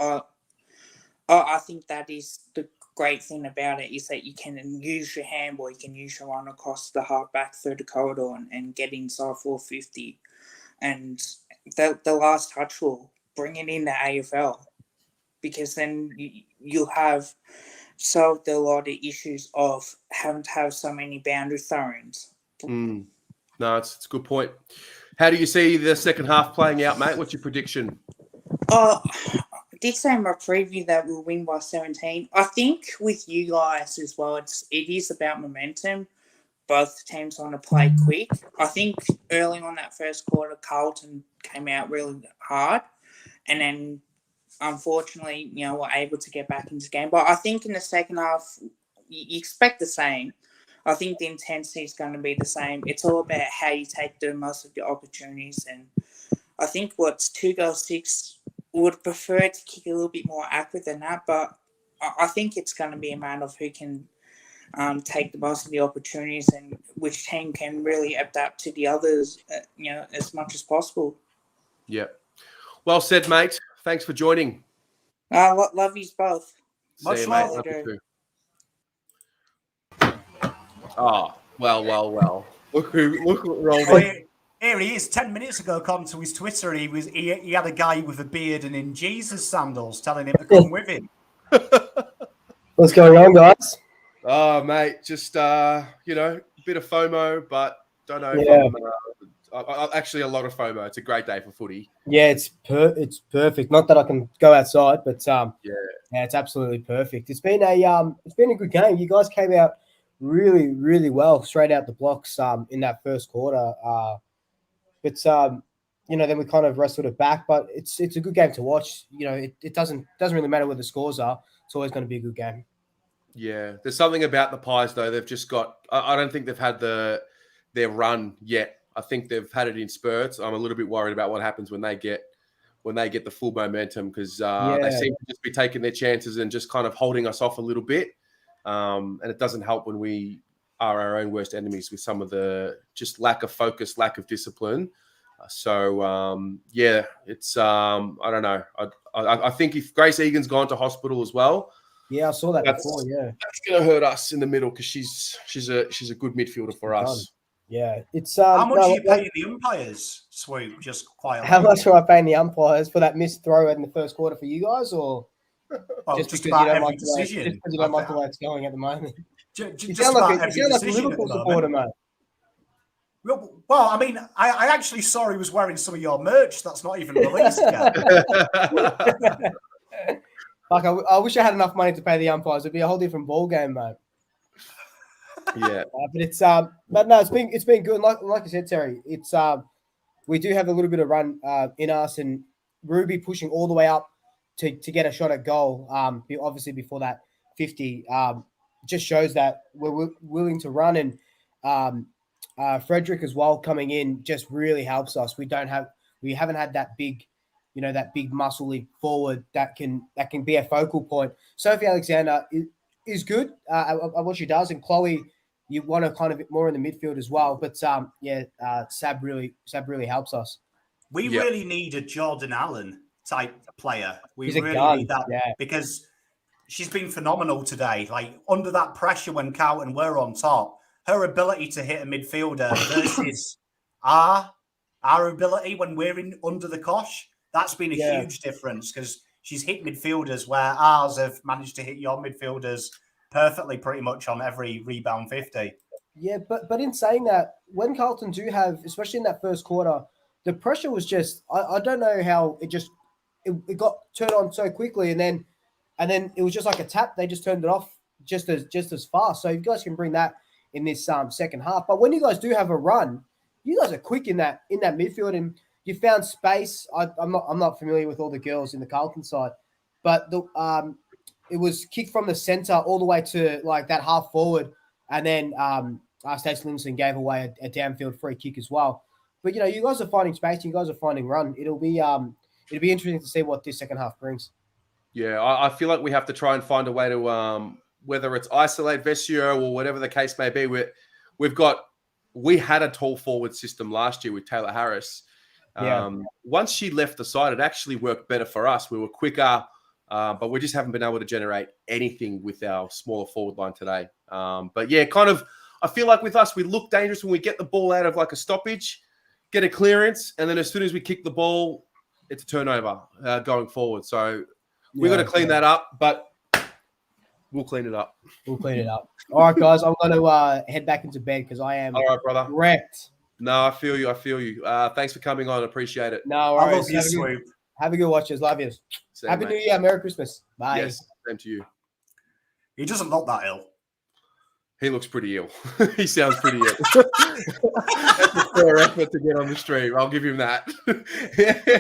S4: I think that is the great thing about it, is that you can use your handball, you can use your run across the halfback through the corridor and get inside 450. And the last touch rule, bring it in the AFL, because then you'll have solved a lot of issues of having to have so many boundary throw-ins.
S2: No, it's a good point. How do you see the second half playing out, mate? What's your prediction?
S4: I did say in my preview that we'll win by 17. I think with you guys as well, it is about momentum. Both teams want to play quick. I think early on that first quarter, Carlton came out really hard, and then unfortunately, were able to get back into the game. But I think in the second half, you expect the same. I think the intensity is going to be the same. It's all about how you take the most of the opportunities. And I think what's 2 goals 6 would prefer to kick a little bit more accurate than that. But I think it's going to be a matter of who can take the most of the opportunities and which team can really adapt to the others, as much as possible.
S2: Yeah. Well said, mate. Thanks for joining.
S4: Love you both.
S1: Much
S2: love.
S1: love.
S2: Oh, well. Look what rolled
S1: Oh,
S2: in.
S1: here he is. 10 minutes ago, according to his Twitter, he had a guy with a beard and in Jesus sandals telling him to come with him.
S5: What's going on, guys?
S2: Oh, mate, just bit of FOMO, but don't know.
S5: Yeah.
S2: Actually, a lot of FOMO. It's a great day for footy.
S5: Yeah, it's perfect. Not that I can go outside, but yeah, it's absolutely perfect. It's been a good game. You guys came out really, really well straight out the blocks in that first quarter. But then we kind of wrestled it back. But it's a good game to watch. It doesn't really matter what the scores are. It's always going to be a good game.
S2: Yeah, there's something about the Pies though. They've just got. I don't think they've had their run yet. I think they've had it in spurts. I'm a little bit worried about what happens when they get the full momentum, because they seem to just be taking their chances and just kind of holding us off a little bit. And it doesn't help when we are our own worst enemies with some of the just lack of focus, lack of discipline. It's I don't know. I think if Grace Egan's gone to hospital as well.
S5: Yeah, I saw that before. Yeah,
S2: that's going to hurt us in the middle, because she's a good midfielder for us.
S5: Yeah, it's
S1: how much are you paying the umpires, Swoop? Just quietly.
S5: How much are I paying the umpires for that missed throw in the first quarter for you guys, or just because you don't like the way it's going at the moment? You sound like a Liverpool supporter, mate.
S1: Well, I mean, I actually saw he was wearing some of your merch that's not even released yet.
S5: I wish I had enough money to pay the umpires. It'd be a whole different ball game, mate.
S2: Yeah,
S5: but it's been good. Like you said, Terry, it's we do have a little bit of run in us, and Ruby pushing all the way up to get a shot at goal. Obviously before that 50, just shows that we're willing to run, and Frederick as well coming in just really helps us. We haven't had that big, that big muscly forward that can be a focal point. Sophie Alexander is good at what she does, and Chloe you want to kind of more in the midfield as well. But Sab really helps us.
S1: We really need a Jordan Allen type player. We
S5: He's a
S1: really
S5: gun.
S1: need that because she's been phenomenal today. Like under that pressure when Carlton were on top, her ability to hit a midfielder versus our ability when we're in under the cosh, that's been a huge difference because she's hit midfielders where ours have managed to hit your midfielders perfectly pretty much on every rebound 50.
S5: Yeah, but in saying that, when Carlton do have, especially in that first quarter, the pressure was just I don't know how it got turned on so quickly and then it was just like a tap. They just turned it off just as fast. So you guys can bring that in this second half. But when you guys do have a run, you guys are quick in that midfield and you found space. I'm not familiar with all the girls in the Carlton side, but it was kicked from the center all the way to like that half forward, and then Stacey Linson gave away a downfield free kick as well. But you guys are finding space, you guys are finding run. It'll be interesting to see what this second half brings.
S2: Yeah, I feel like we have to try and find a way to whether it's isolate Vesio or whatever the case may be. We had a tall forward system last year with Taylor Harris. Once she left the side, it actually worked better for us. We were quicker, but we just haven't been able to generate anything with our smaller forward line today. But yeah, kind of, I feel like with us, we look dangerous when we get the ball out of like a stoppage, get a clearance, and then as soon as we kick the ball, it's a turnover going forward. So we've got to clean that up, but we'll clean it up.
S5: We'll clean it up. All right, guys, I'm going to head back into bed because I am
S2: all right, brother.
S5: Wrecked.
S2: No, I feel you. Thanks for coming on. Appreciate it.
S5: No worries. Have a good watches. Love you. Happy New Year. Merry Christmas. Bye.
S2: Yes, same to you.
S1: He doesn't look that ill.
S2: He looks pretty ill. He sounds pretty ill. That's a fair effort to get on the stream. I'll give him that.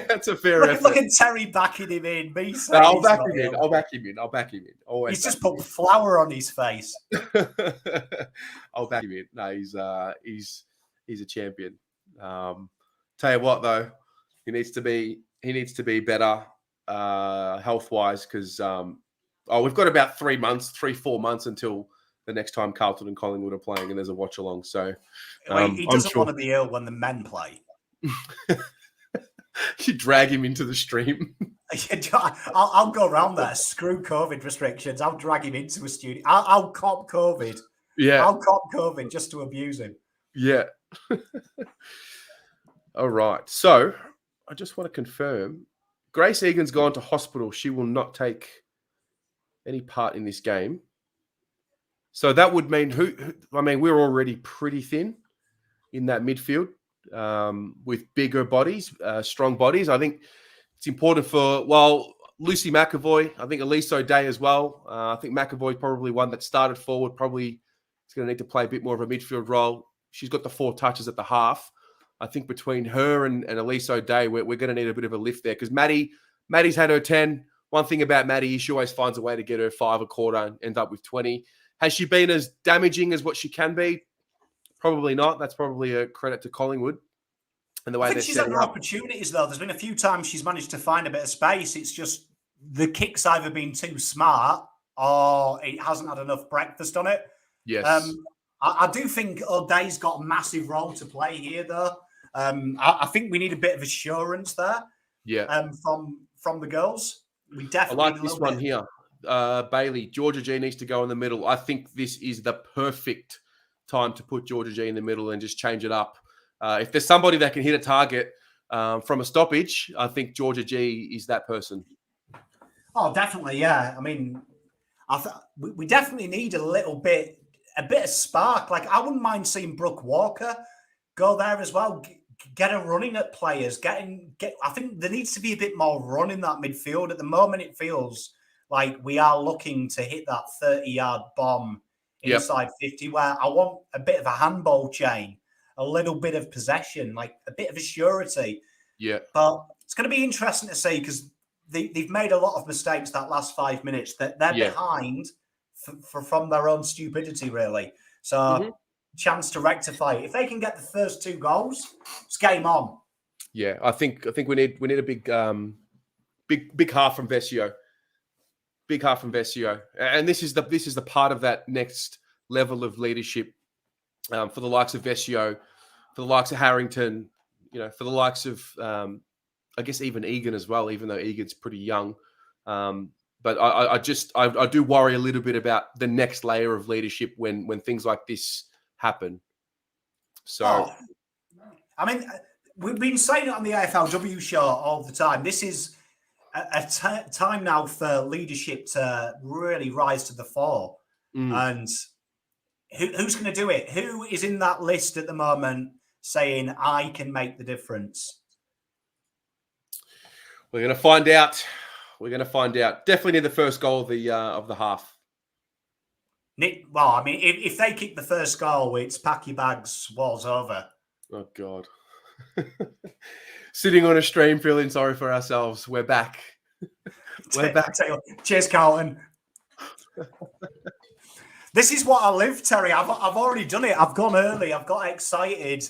S2: That's a fair effort.
S1: Look at Terry backing him in.
S2: I'll back him in. Always
S1: he's just put flour on his face.
S2: I'll back him in. No, he's a champion. Tell you what, though, he needs to be better health wise because we've got about 3-4 months until the next time Carlton and Collingwood are playing, and there's a watch along. So
S1: he doesn't want to be ill when the men play.
S2: You drag him into the stream.
S1: I'll go around there. Screw COVID restrictions. I'll drag him into a studio. I'll cop COVID.
S2: Yeah,
S1: I'll cop COVID just to abuse him.
S2: Yeah. All right. So I just want to confirm Grace Egan's gone to hospital. She will not take any part in this game. So that would mean we're already pretty thin in that midfield with bigger bodies, strong bodies. I think it's important Lucy McAvoy, I think Elise O'Day as well. I think McAvoy's probably one that started forward. Probably is going to need to play a bit more of a midfield role. She's got the 4 touches at the half. I think between her and Elise O'Day, we're going to need a bit of a lift there because Maddie's had her 10. One thing about Maddie is she always finds a way to get her 5 a quarter and end up with 20. Has she been as damaging as what she can be? Probably not. That's probably a credit to Collingwood and the way they're
S1: she's had
S2: setting
S1: her
S2: up.
S1: Opportunities, though. There's been a few times she's managed to find a bit of space. It's just the kick's either been too smart or it hasn't had enough breakfast on it.
S2: Yes.
S1: I do think O'Day's got a massive role to play here, though. I think we need a bit of assurance there.
S2: Yeah.
S1: From the girls. We definitely
S2: I like this one here. Bailey, Georgia G needs to go in the middle. I think this is the perfect time to put Georgia G in the middle and just change it up. If there's somebody that can hit a target from a stoppage, I think Georgia G is that person.
S1: Oh, definitely, yeah. I mean, we definitely need a bit of spark. Like, I wouldn't mind seeing Brooke Walker go there as well. Get her running at players. I think there needs to be a bit more run in that midfield. At the moment, it feels like we are looking to hit that 30-yard bomb inside 50, where I want a bit of a handball chain, a little bit of possession, like a bit of a surety.
S2: Yeah.
S1: But it's going to be interesting to see because they've made a lot of mistakes that last 5 minutes. That they're behind from their own stupidity, really. So chance to rectify it. If they can get the first 2 goals, it's game on.
S2: Yeah, I think we need a big half from Vesio. Big half from Vesio. And this is the part of that next level of leadership for the likes of Vescio, for the likes of Harrington, for the likes of, I guess, even Egan as well, even though Egan's pretty young. But I do worry a little bit about the next layer of leadership when things like this happen. So,
S1: I mean, we've been saying it on the AFLW show all the time. This is a time now for leadership to really rise to the fore. And who's going to do it? Who is in that list at the moment saying, I can make the difference?
S2: We're going to find out. We're going to find out. Definitely near the first goal of the half.
S1: Well, I mean, if they kick the first goal, it's pack your bags, walls over.
S2: Oh, God. Sitting on a stream feeling sorry for ourselves. We're back. We're back.
S1: Cheers, Carlton. This is what I live, Terry. I've already done it. I've gone early. I've got excited,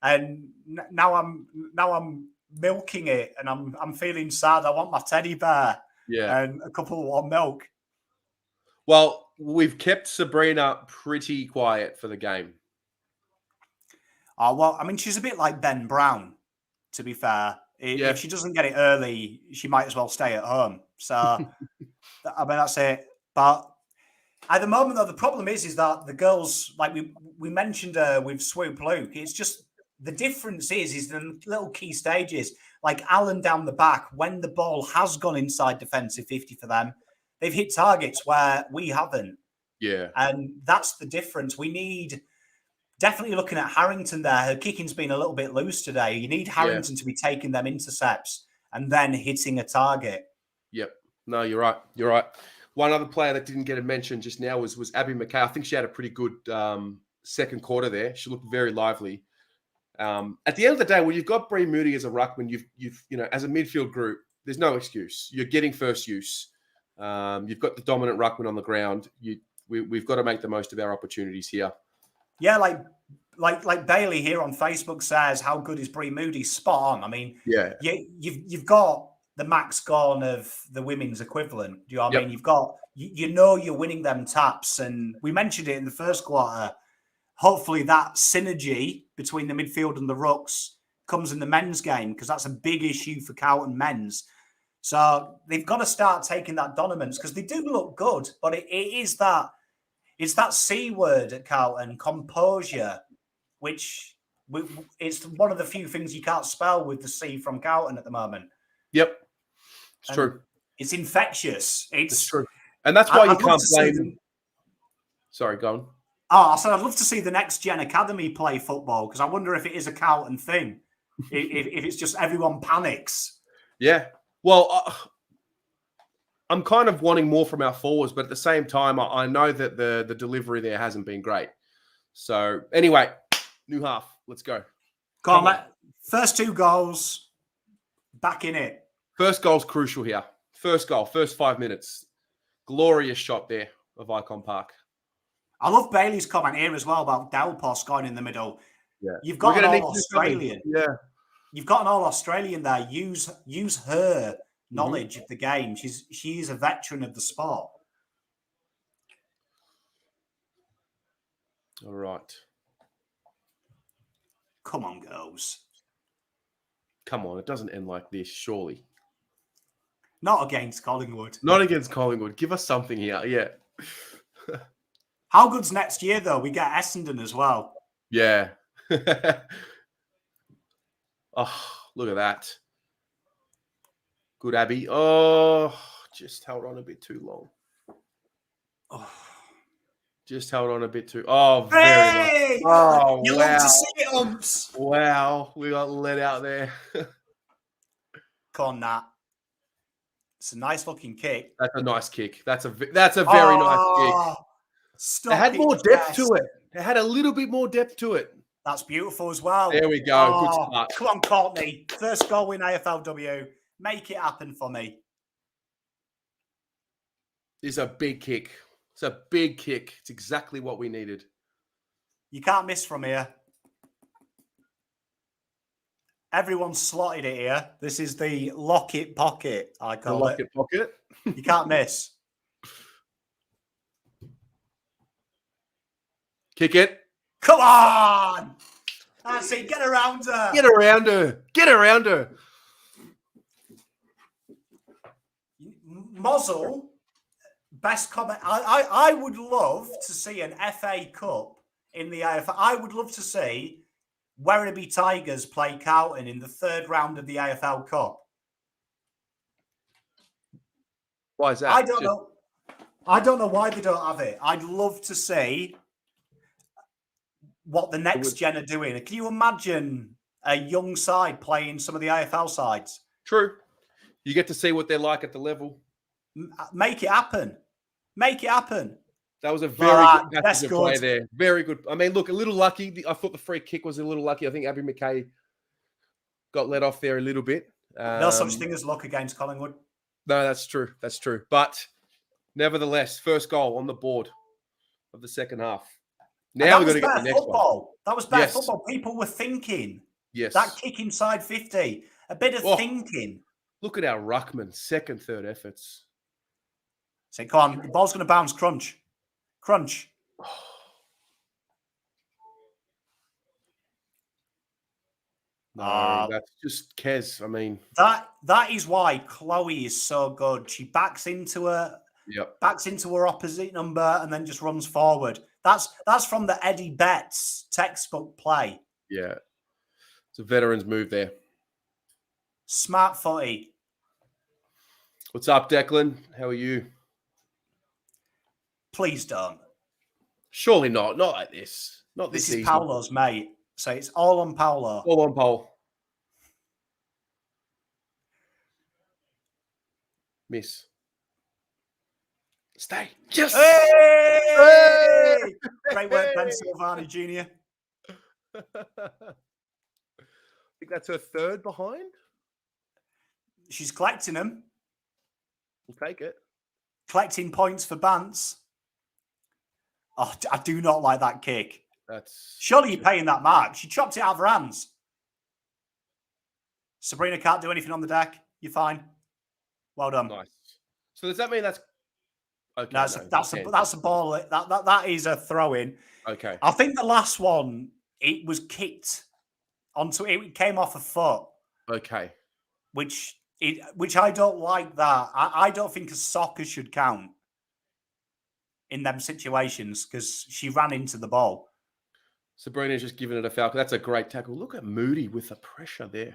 S1: and now I'm milking it, and I'm feeling sad. I want my teddy bear, and a couple of warm milk.
S2: Well, we've kept Sabrina pretty quiet for the game.
S1: Oh, well, I mean, she's a bit like Ben Brown, to be fair. If she doesn't get it early, she might as well stay at home. So, I mean, that's it. But at the moment, though, the problem is that the girls, like we mentioned with Swoop Luke, it's just the difference is the little key stages. Like Alan down the back, when the ball has gone inside defensive 50 for them, they've hit targets where we haven't.
S2: Yeah.
S1: And that's the difference. We need, definitely looking at Harrington there, her kicking's been a little bit loose today. You need Harrington to be taking them intercepts and then hitting a target.
S2: Yep. No, you're right. You're right. One other player that didn't get a mention just now was Abby McKay. I think she had a pretty good second quarter there. She looked very lively. At the end of the day, when you've got Bree Moody as a ruckman, you've as a midfield group, there's no excuse. You're getting first use. You've got the dominant ruckman on the ground. We've got to make the most of our opportunities here.
S1: Yeah, like Bailey here on Facebook says, how good is Bree Moody? Spot on. I mean, you've got the Max Gorn of the women's equivalent. Do you know what I mean? You've got you're winning them taps, and we mentioned it in the first quarter. Hopefully that synergy between the midfield and the rucks comes in the men's game, because that's a big issue for Carlton men's. So they've got to start taking that dominance, because they do look good, but it's that C word at Carlton, composure, which it's one of the few things you can't spell with the C from Carlton at the moment.
S2: Yep, it's true.
S1: It's infectious. It's
S2: true, and that's why you can't blame. Sorry, go on.
S1: Oh, I said I'd love to see the next gen academy play football, because I wonder if it is a Carlton thing, if it's just everyone panics.
S2: Yeah. Well, I'm kind of wanting more from our forwards, but at the same time, I know that the delivery there hasn't been great. So anyway, new half. Let's go.
S1: Come on. First two goals, back in it.
S2: First goal's crucial here. First goal, first 5 minutes. Glorious shot there of Icon Park.
S1: I love Bailey's comment here as well about Delpos going in the middle.
S2: Yeah.
S1: You've got an all-Australian.
S2: Yeah.
S1: You've got an all-Australian there. Use her knowledge of the game. She is a veteran of the sport.
S2: All right.
S1: Come on, girls.
S2: Come on. It doesn't end like this, surely.
S1: Not against Collingwood.
S2: Not against Collingwood. Give us something here. Yeah.
S1: How good's next year, though? We get Essendon as well.
S2: Yeah. Oh, look at that. Good, Abby. Oh, just held on a bit too long. Oh, just held on a bit too. Oh, very nice. Oh,
S1: you love to see it, umps.
S2: Wow, we got let out there.
S1: Come on, Nat. It's a nice looking kick.
S2: That's a nice kick. That's a very nice kick. It had more depth to it. It had a little bit more depth to it.
S1: That's beautiful as well.
S2: There we go. Good start.
S1: Come on, Courtney. First goal in AFLW. Make it happen for me.
S2: It's a big kick. It's a big kick. It's exactly what we needed.
S1: You can't miss from here. Everyone's slotted it here. This is the lock it pocket, I call it.
S2: Lock it pocket.
S1: You can't miss.
S2: Kick it.
S1: Come on! That's it. Get around her.
S2: Get around her. Get around her.
S1: Mozzle, best comment. I would love to see an FA Cup in the AFL. I would love to see Werribee Tigers play Carlton in the third round of the AFL Cup.
S2: Why is that?
S1: I don't know. I don't know why they don't have it. I'd love to see what the next gen are doing. Can you imagine a young side playing some of the AFL sides?
S2: True. You get to see what they're like at the level.
S1: Make it happen. Make it happen.
S2: That was a very good passage of play there. Very good. I mean, look, a little lucky. I thought the free kick was a little lucky. I think Abby McKay got let off there a little bit.
S1: No such thing as luck against Collingwood.
S2: No, that's true. That's true. But nevertheless, first goal on the board of the second half. Now we're going to get the next one.
S1: That was better football. People were thinking.
S2: Yes.
S1: That kick inside 50. A bit of thinking.
S2: Look at our ruckman. Second, third efforts.
S1: Say, come on. The ball's going to bounce. Crunch. Crunch.
S2: No, that's just Kez. I mean,
S1: that is why Chloe is so good. She backs into her opposite number and then just runs forward. That's from the Eddie Betts textbook play.
S2: Yeah, it's a veteran's move there.
S1: Smart footy.
S2: What's up, Declan? How are you?
S1: Please don't.
S2: Surely not. Not like this. Not this.
S1: This is Paolo's mate. So it's all on Paolo.
S2: All on Paul. Miss. Stay. Yes.
S1: Hey! Great work, Ben Silvani Jr.
S2: I think that's her third behind.
S1: She's collecting them.
S2: We'll take it.
S1: Collecting points for Bance. Oh, I do not like that kick. Surely you're paying that mark. She chopped it out of her hands. Sabrina can't do anything on the deck. You're fine. Well done.
S2: Nice. So does that mean that's okay?
S1: No, that's a ball. That is a throw in.
S2: Okay.
S1: I think the last one, it was kicked onto it came off a foot.
S2: Okay.
S1: Which I don't like that. I don't think a soccer should count in them situations because she ran into the ball.
S2: Sabrina's just giving it a foul. That's a great tackle. Look at Moody with the pressure there.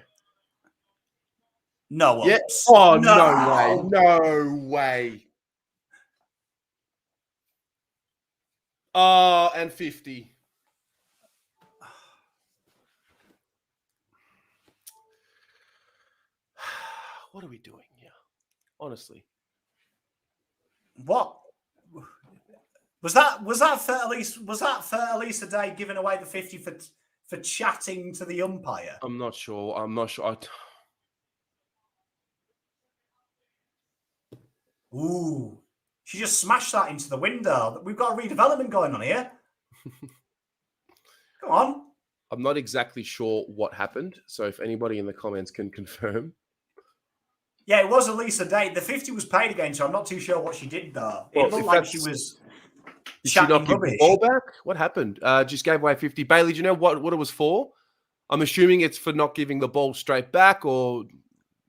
S1: No ups.
S2: Yeah. Oh, no way. No way. Oh, and 50. What are we doing here? Honestly.
S1: What? Was that for Elisa Day giving away the 50 for chatting to the umpire?
S2: I'm not sure.
S1: Ooh. She just smashed that into the window. We've got a redevelopment going on here. Come on.
S2: I'm not exactly sure what happened. So if anybody in the comments can confirm.
S1: Yeah, it was Elisa Day. The 50 was paid against her. I'm not too sure what she did, though. It looked like she was
S2: Did she not give the ball back? What happened? Just gave away 50. Bailey, do you know what it was for? I'm assuming it's for not giving the ball straight back or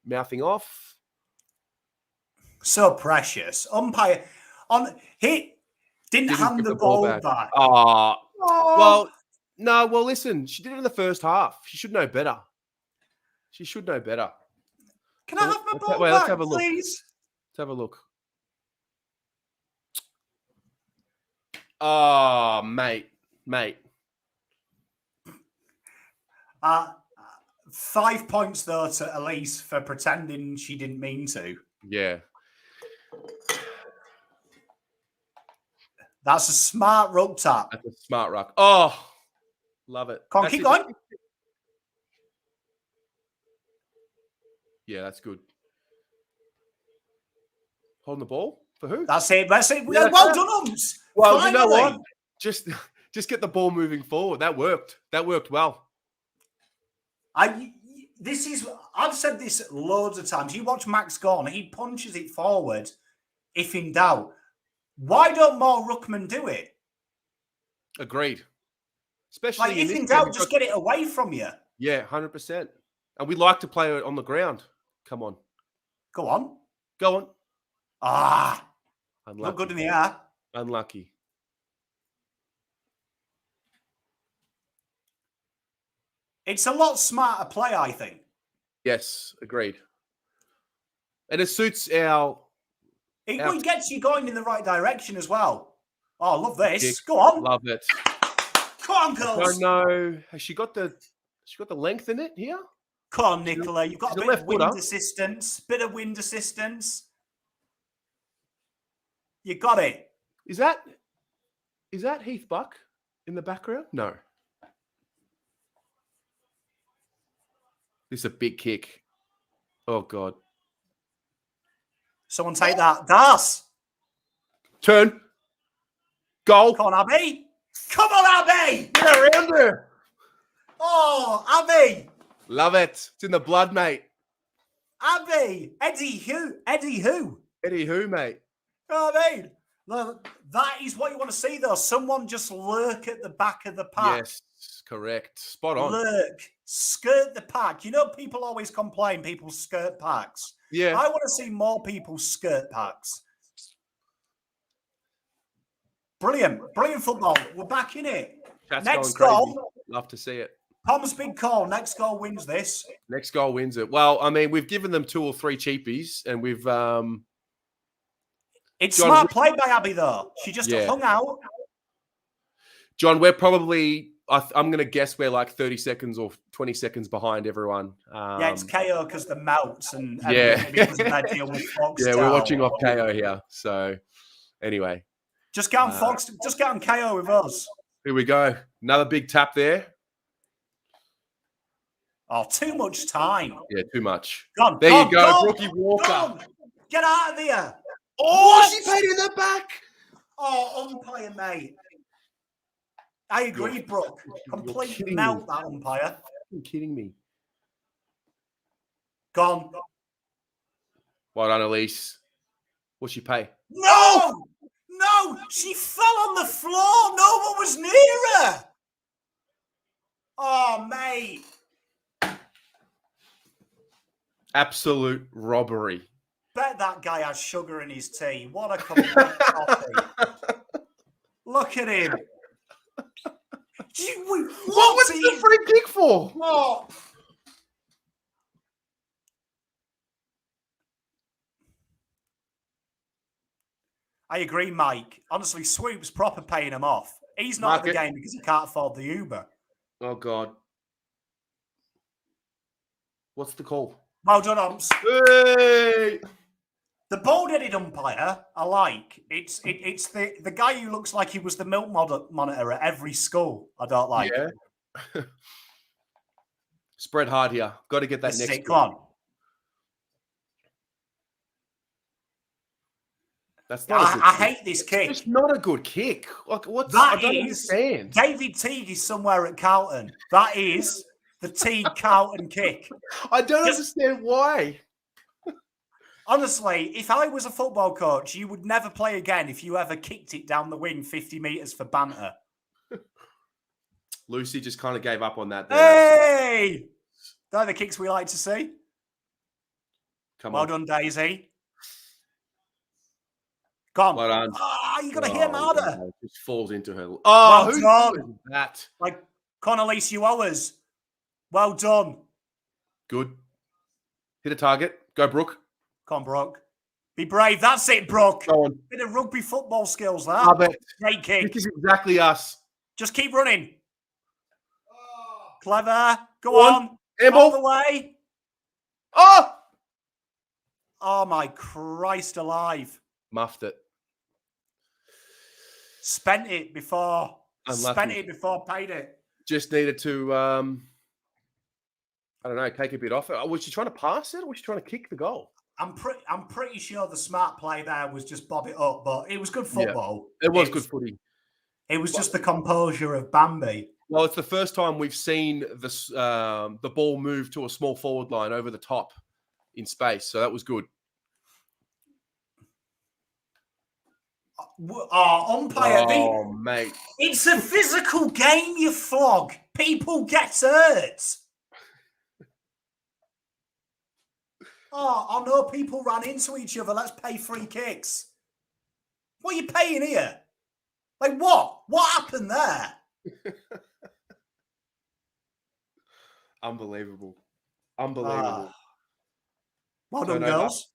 S2: mouthing off.
S1: So precious. Umpire he didn't hand the ball back.
S2: Well, no. Well, listen, she did it in the first half. She should know better. She should know better.
S1: Can I have my ball back,
S2: let's have a look.
S1: Please?
S2: Let's have a look. Oh, mate.
S1: 5 points, though, to Elise for pretending she didn't mean to.
S2: Yeah.
S1: That's a smart ruck tap.
S2: That's a smart ruck. Oh, love it.
S1: Come on, keep going.
S2: Yeah, that's good. Holding the ball for who?
S1: That's it. Yeah, well done, Umps.
S2: Well,
S1: finally.
S2: You know what? Just get the ball moving forward. That worked. That worked well.
S1: I've said this loads of times. You watch Max Gorn, he punches it forward if in doubt. Why don't more ruckmen do it?
S2: Agreed. Especially
S1: Like,
S2: in
S1: if
S2: this
S1: in
S2: game,
S1: doubt,
S2: we've
S1: just
S2: got-
S1: get it away from you.
S2: Yeah, 100%. And we like to play it on the ground. Come on.
S1: Go on.
S2: Go on.
S1: Ah,
S2: Unlucky.
S1: look good in the air.
S2: Unlucky.
S1: It's a lot smarter play, I think.
S2: Yes, agreed. And it suits our
S1: It gets you going in the right direction as well. Oh, I love this.
S2: kick.
S1: Go on.
S2: Love it.
S1: Come on,
S2: I
S1: girls.
S2: don't know. Has she got the length in it here?
S1: Come on, Nicola. You've got
S2: she's
S1: a
S2: a
S1: bit of
S2: left
S1: wind
S2: footer.
S1: assistance. Bit of wind assistance. You got it.
S2: Is that Heath Buck in the background? No. This is a big kick. Oh God.
S1: Someone take that. Das.
S2: Turn. Goal.
S1: Come on, Abby. Come on, Abby.
S2: Get around her.
S1: Oh, Abby.
S2: Love it. It's in the blood, mate.
S1: Abby. Eddie who? Eddie who?
S2: Eddie who, mate?
S1: You know what I mean? Look, that is what you want to see, though. Someone just lurk at the back of the pack.
S2: Yes, correct. Spot on.
S1: Lurk. Skirt the pack. You know, people always complain people skirt packs.
S2: Yeah.
S1: I want to see more people skirt packs. Brilliant. Brilliant football. We're back in it.
S2: Chat's
S1: Next
S2: going crazy.
S1: goal.
S2: Love to see it.
S1: Pom's big call. Next goal wins this.
S2: Next goal wins it. Well, I mean, we've given them 2 or 3 cheapies, and we've
S1: It's
S2: John,
S1: smart play by Abby, though. She just
S2: Yeah.
S1: hung out.
S2: John, we're probably, I'm going to guess we're like 30 seconds or 20 seconds behind everyone.
S1: Yeah, it's KO because the melts and
S2: Yeah.
S1: because of that deal with Fox.
S2: Yeah, we're watching off KO here. So, anyway.
S1: Just get on Fox. Just get on KO with us.
S2: Here we go. Another big tap there.
S1: Oh, too much time.
S2: Yeah, too much.
S1: Gone.
S2: There
S1: gone,
S2: you go,
S1: gone,
S2: Brookie Walker.
S1: gone. Get out of there.
S2: Oh,
S1: What?
S2: she played in the back.
S1: Oh, umpire, mate. I agree, Brooke.
S2: You're
S1: Complete
S2: kidding
S1: melt,
S2: me.
S1: that umpire.
S2: You're kidding me.
S1: Gone.
S2: Well done, Elise. What's she pay?
S1: No! No! She fell on the floor. No one was near her. Oh, mate.
S2: Absolute robbery.
S1: Bet that guy has sugar in his tea. What a complete coffee. Look at him.
S2: What was the free kick for?
S1: What? I agree, Mike. Honestly, Swoop's proper paying him off. He's not at the game because he can't afford the Uber.
S2: Oh, God. What's the call?
S1: Well done, umps.
S2: Hey!
S1: The bald-headed umpire, I like. It's the guy who looks like he was the milk monitor at every school. I don't like.
S2: Yeah. Spread hard here. Got to get that
S1: This is
S2: next.
S1: it. Come on.
S2: That's not. A good
S1: I
S2: kick.
S1: hate this kick.
S2: It's not a good kick. Like what's
S1: That
S2: I don't
S1: is
S2: understand.
S1: David Teague is somewhere at Carlton. That is the Teague Carlton kick.
S2: I don't
S1: Just-
S2: understand why.
S1: Honestly, if I was a football coach, you would never play again if you ever kicked it down the wing 50 metres for banter.
S2: Lucy just kind of gave up on that. There.
S1: Hey! They're the kicks we like to see.
S2: Come
S1: Well
S2: on.
S1: done, Daisy. Go on.
S2: Well done.
S1: Ah, you got to hit him harder.
S2: no, Just falls into her. Oh,
S1: Well
S2: who's
S1: done.
S2: doing that?
S1: Like Connolise, you owe us. Well done.
S2: Good. Hit a target. Go, Brooke.
S1: Come on, Brooke. Be brave. That's it, Brooke.
S2: Go on.
S1: Bit of rugby football skills there.
S2: Love it.
S1: Great kick.
S2: This is exactly us.
S1: Just keep running. Clever. Go
S2: Go on.
S1: on. All
S2: Handball.
S1: the way.
S2: Oh!
S1: Oh, my Christ alive.
S2: Muffed it.
S1: Spent it before.
S2: Unlucky.
S1: Spent it before paid it.
S2: Just needed to, I don't know, take a bit off it. Was she trying to pass it or was she trying to kick the goal?
S1: I'm pretty sure the smart play there was just bob it up, but it was good football.
S2: It was good footy.
S1: It was just the composure of Bambi.
S2: Well, it's the first time we've seen this, the ball move to a small forward line over the top in space. So that was good.
S1: Umpire.
S2: Oh, mate.
S1: It's a physical game, you flog. People get hurt. I know people ran into each other. Let's pay free kicks. What are you paying here? Like what? What happened there?
S2: Unbelievable.
S1: Well done,
S2: No,
S1: girls.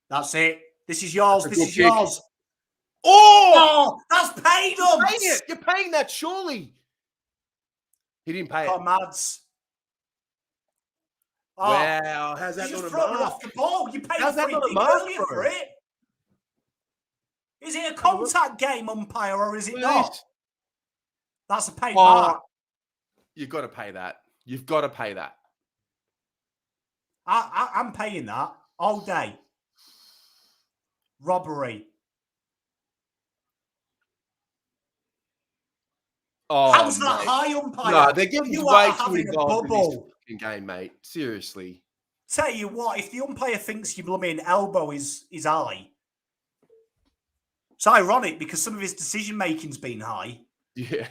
S1: That's it. This is yours.
S2: That's a
S1: This
S2: good
S1: is
S2: kick.
S1: yours.
S2: Oh!
S1: That's paid
S2: You're
S1: up.
S2: paying it. You're paying that, surely. He didn't pay it.
S1: Come Mads.
S2: Wow. How's that
S1: You
S2: not
S1: just
S2: a
S1: throw it
S2: mark?
S1: off the ball. You paid
S2: How's that
S1: free
S2: not a
S1: kick
S2: mark,
S1: earlier
S2: bro?
S1: for it. Is it a contact game, umpire, or is it
S2: Look at
S1: not?
S2: this.
S1: That's a paid mark.
S2: You've got to pay that. You've got to pay that.
S1: I'm paying that all day. Robbery.
S2: Oh,
S1: How's that
S2: mate.
S1: high, umpire?
S2: No, they're getting
S1: You
S2: way
S1: are
S2: too
S1: having a
S2: involved in this
S1: bubble.
S2: fucking game, mate. Seriously.
S1: Tell you what, if the umpire thinks your blooming elbow is high, it's ironic because some of his decision making's been high.
S2: Yeah.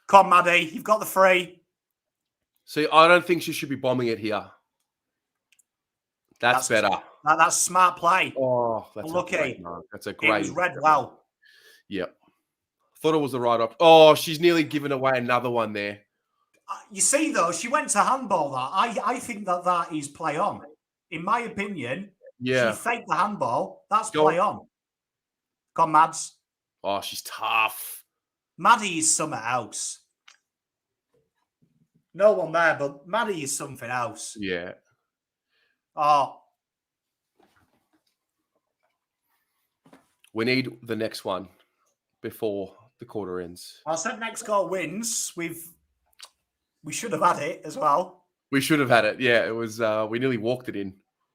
S1: Come on, Maddie, you've got the free.
S2: See, I don't think she should be bombing it here. That's better.
S1: That's smart play.
S2: Oh, that's
S1: Lucky.
S2: a great mark. That's a
S1: It
S2: great.
S1: was read well.
S2: Yep. Thought it was the right option. Oh, she's nearly given away another one there.
S1: You see, though, she went to handball that. I think that is play on. In my opinion,
S2: Yeah.
S1: she faked the handball. That's
S2: Go
S1: play on. Come on, Mads.
S2: Oh, she's tough.
S1: Maddie is something else. No one there, but Maddie is something else.
S2: Yeah.
S1: Oh,
S2: We need the next one before the quarter ends.
S1: I said next goal wins. We should have had it as well.
S2: We should have had it. Yeah, it was. We nearly walked it in.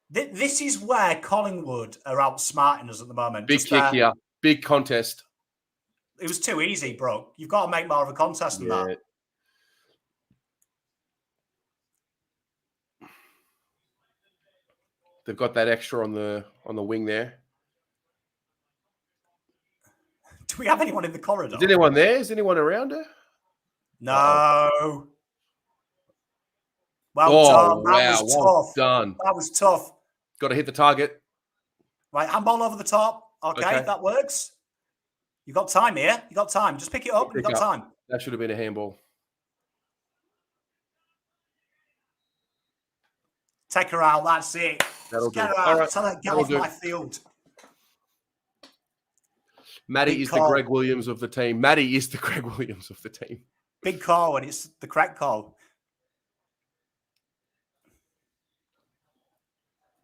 S1: This is where Collingwood are outsmarting us at the moment.
S2: Big kick here. Big contest.
S1: It was too easy, bro. You've got to make more of a contest than that.
S2: They've got that extra on the wing there.
S1: Do we have anyone in the corridor?
S2: Is anyone there? Is anyone around her?
S1: No. Well done. That was tough.
S2: Done.
S1: That was tough.
S2: Got to hit the target.
S1: Right, handball over the top. Okay, that works. You got time here. You got time. Just pick it up. You got time.
S2: That should have been a handball.
S1: Take her out. That's it.
S2: That'll
S1: get
S2: do.
S1: her out.
S2: All right.
S1: Tell her get off my field.
S2: Maddie is the Greg Williams of the team. Maddie is the Greg Williams of the team.
S1: Big call, and it's the correct call.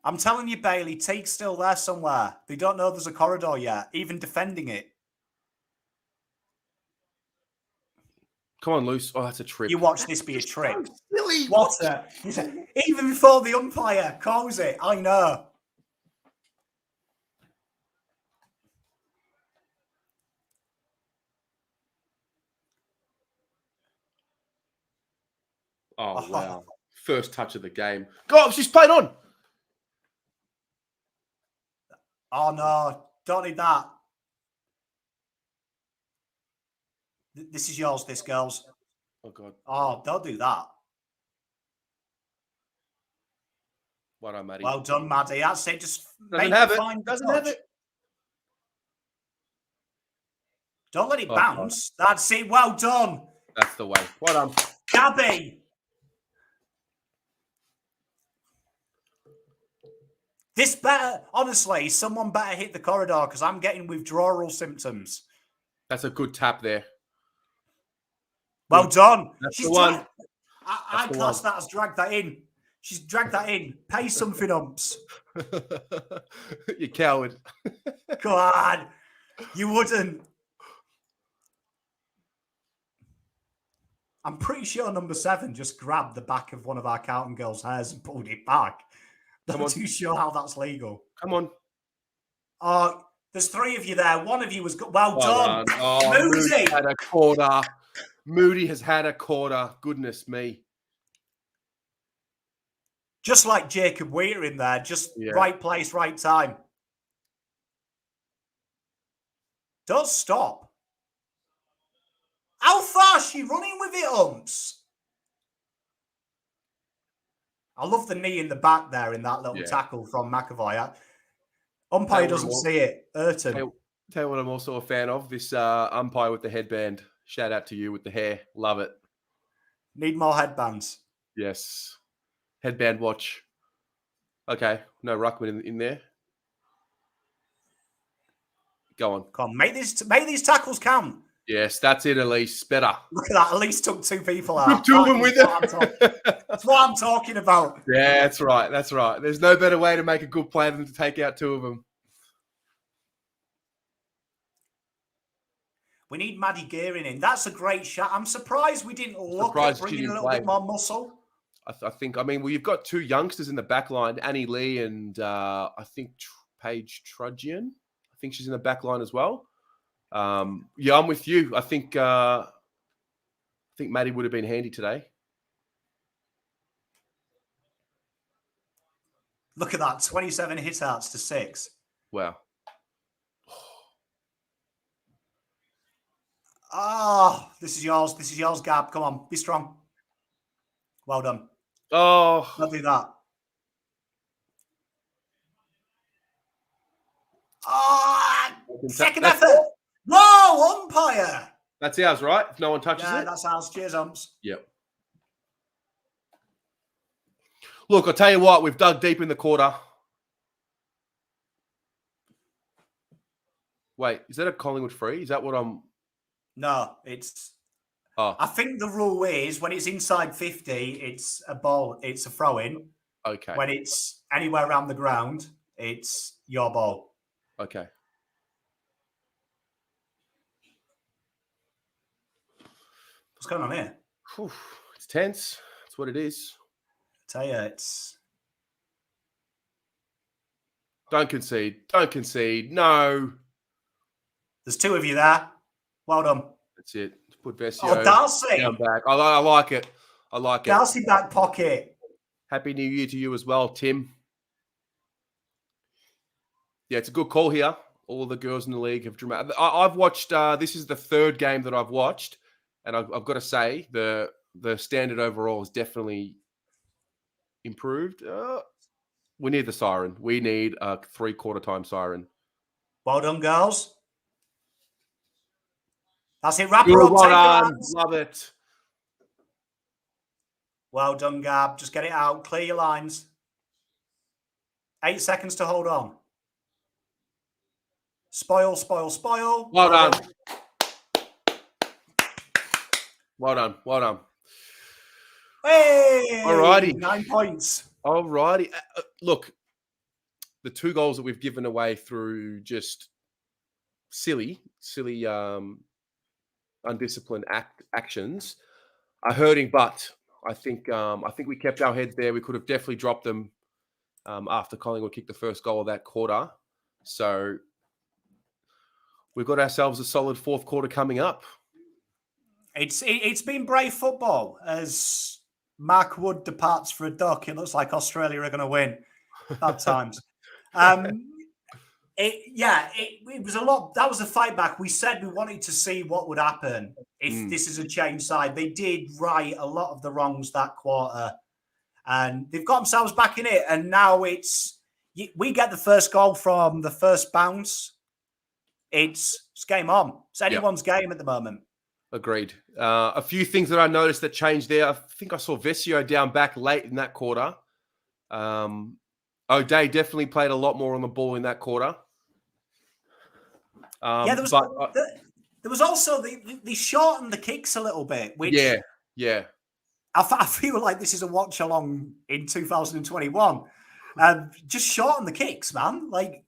S1: I'm telling you, Bailey, Teague's still there somewhere. They don't know there's a corridor yet, even defending it.
S2: Come on, Luce. Oh, that's a trip.
S1: You watch this be a trick.
S2: Silly.
S1: What a... Even before the umpire calls it, I know.
S2: Oh, wow. First touch of the game. God, she's played on.
S1: Oh, no. Don't need that. This is yours, this, girls.
S2: Oh, God.
S1: Oh, don't do that.
S2: Well done, Maddie.
S1: Well done, Maddie. That's it. Just
S2: Doesn't have it. Doesn't have it.
S1: Don't let it bounce. God. That's it. Well done.
S2: That's the way. Well done.
S1: Gabby. This better, honestly, someone better hit the corridor because I'm getting withdrawal symptoms.
S2: That's a good tap there.
S1: Well done.
S2: That's the one.
S1: I class that as drag that in. She's dragged that in. Pay something, umps.
S2: You coward.
S1: Come on. You wouldn't. I'm pretty sure number 7 just grabbed the back of one of our Carlton girls' hairs and pulled it back. Not too sure how that's legal.
S2: Come on.
S1: Oh, there's 3 of you there. One of you was good. Well done.
S2: Oh, Moody had a quarter. Moody has had a quarter. Goodness me.
S1: Just like Jacob Wheater in there. Just right place, right time. Don't stop. How far is she running with it, Umps? I love the knee in the back there in that little tackle from McAvoy. Umpire doesn't see it. Urton.
S2: Tell you what I'm also a fan of, this umpire with the headband. Shout out to you with the hair. Love it.
S1: Need more headbands.
S2: Yes. Headband watch. Okay. No ruckman in there. Go on.
S1: Come on, make these tackles count.
S2: Yes, that's it, Elise. Better.
S1: Look at that. Elise took 2 people out.
S2: Took 2 of them with it.
S1: That's what I'm talking about.
S2: Yeah, that's right. That's right. There's no better way to make a good play than to take out 2 of them.
S1: We need Maddie Gearing in. That's a great shot. I'm surprised we didn't look at bringing a little bit more muscle.
S2: I think, well, you've got 2 youngsters in the back line, Annie Lee and I think Paige Trudgian. I think she's in the back line as well. Yeah, I'm with you. I think Maddie would have been handy today.
S1: Look at that. 27 hit-outs to 6.
S2: Wow.
S1: Oh, this is yours. This is yours, Gab. Come on. Be strong. Well done.
S2: Oh.
S1: Don't do that. Oh, second effort. Whoa, umpire.
S2: That's ours, right? If no one touches it?
S1: Yeah, that's ours. Cheers, umps.
S2: Yep. Look, I'll tell you what. We've dug deep in the quarter. Wait, is that a Collingwood free? Is that what I'm...
S1: No, it's...
S2: Oh.
S1: I think the rule is when it's inside 50, it's a ball. It's a throw-in.
S2: Okay.
S1: When it's anywhere around the ground, it's your ball.
S2: Okay.
S1: What's going on here?
S2: Whew, it's tense. That's what it is.
S1: I tell you, it's...
S2: Don't concede. Don't concede. No.
S1: There's 2 of you there. Well done.
S2: That's it. Put Vesio
S1: Darcy.
S2: down back. I like it. I like it.
S1: Darcy back pocket.
S2: Happy New Year to you as well, Tim. Yeah, it's a good call here. All the girls in the league have dramatic. I've watched. This is the 3rd game that I've watched, and I've got to say the standard overall has definitely improved. We need the siren. We need a 3/4 time siren.
S1: Well done, girls. That's it. Wrap her
S2: Good
S1: up.
S2: one,
S1: Take your
S2: Anne.
S1: hands.
S2: Love it.
S1: Well done, Gab. Just get it out. Clear your lines. 8 seconds to hold on. Spoil, spoil, spoil.
S2: Well done. Well done. Well done.
S1: Hey!
S2: Alrighty.
S1: 9 points.
S2: Alrighty. Look, the 2 goals that we've given away through just silly, undisciplined actions are hurting, but I think we kept our heads there. We could have definitely dropped them after Collingwood kicked the first goal of that quarter. So we've got ourselves a solid 4th quarter coming up.
S1: It's been brave football as Mark Wood departs for a duck. It looks like Australia are going to win at times. It was a lot. That was a fight back. We said we wanted to see what would happen if this is a change side. They did right a lot of the wrongs that quarter, and they've got themselves back in it. And now we get the first goal from the first bounce. It's game on. It's anyone's game at the moment.
S2: Agreed. A few things that I noticed that changed there. I think I saw Vesio down back late in that quarter. O'Day definitely played a lot more on the ball in that quarter.
S1: There was also they shortened the kicks a little bit. Which
S2: yeah.
S1: I feel like this is a watch along in 2021. Just shorten the kicks, man. Like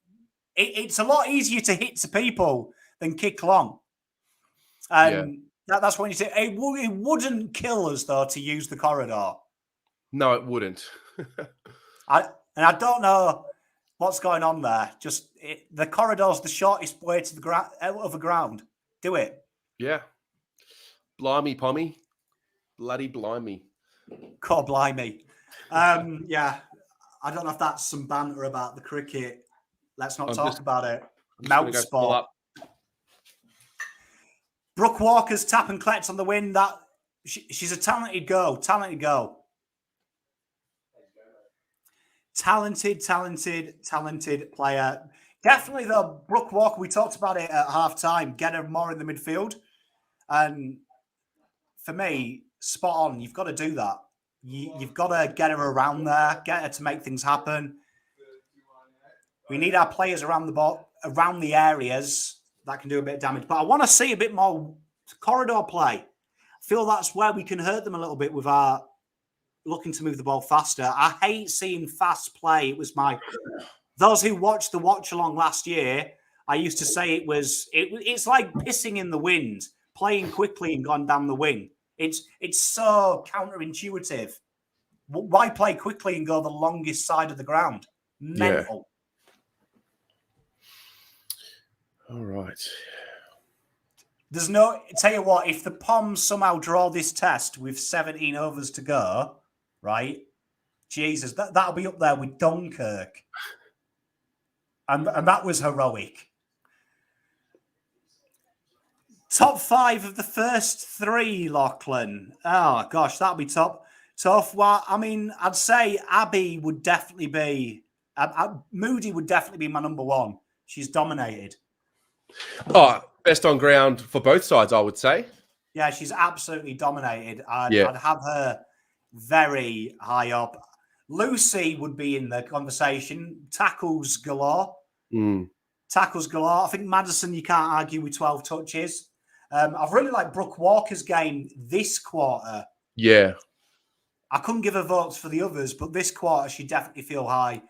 S1: it's a lot easier to hit to people than kick long. That's when you say it wouldn't kill us though to use the corridor.
S2: No, it wouldn't.
S1: I don't know what's going on there. Just the corridor's the shortest way to the out of the ground. Do it.
S2: Yeah. Blimey, Pommy. Bloody blimey.
S1: God blimey. Yeah. I don't know if that's some banter about the cricket. Let's not talk about it. Mouth sport. Brooke Walker's tap and collect on the win. She's a talented girl. Talented player. Definitely, though, Brooke Walker, we talked about it at half time. Get her more in the midfield. And for me, spot on. You've got to do that. You've got to get her around there, get her to make things happen. We need our players around the ball, around the areas that can do a bit of damage. But I want to see a bit more corridor play. I feel that's where we can hurt them a little bit with our looking to move the ball faster. I hate seeing fast play. It was those who watched the watch along last year. I used to say it's like pissing in the wind, playing quickly and gone down the wing. It's so counterintuitive. Why play quickly and go the longest side of the ground? Mental.
S2: Yeah. All right.
S1: Tell you what, if the Poms somehow draw this test with 17 overs to go, right? Jesus, that'll be up there with Dunkirk. And that was heroic. Top 5 of the first 3, Lachlan. Oh, gosh, that'll be tough. Well, I mean, I'd say Abby would definitely be... Moody would definitely be my number 1. She's dominated.
S2: Oh, best on ground for both sides, I would say.
S1: Yeah, she's absolutely dominated. I'd have her very high up. Lucy would be in the conversation. Tackles galore. Tackles galore. I think Madison, you can't argue with 12 touches. I've really liked Brooke Walker's game this quarter.
S2: Yeah.
S1: I couldn't give her votes for the others, but this quarter, she definitely feel high.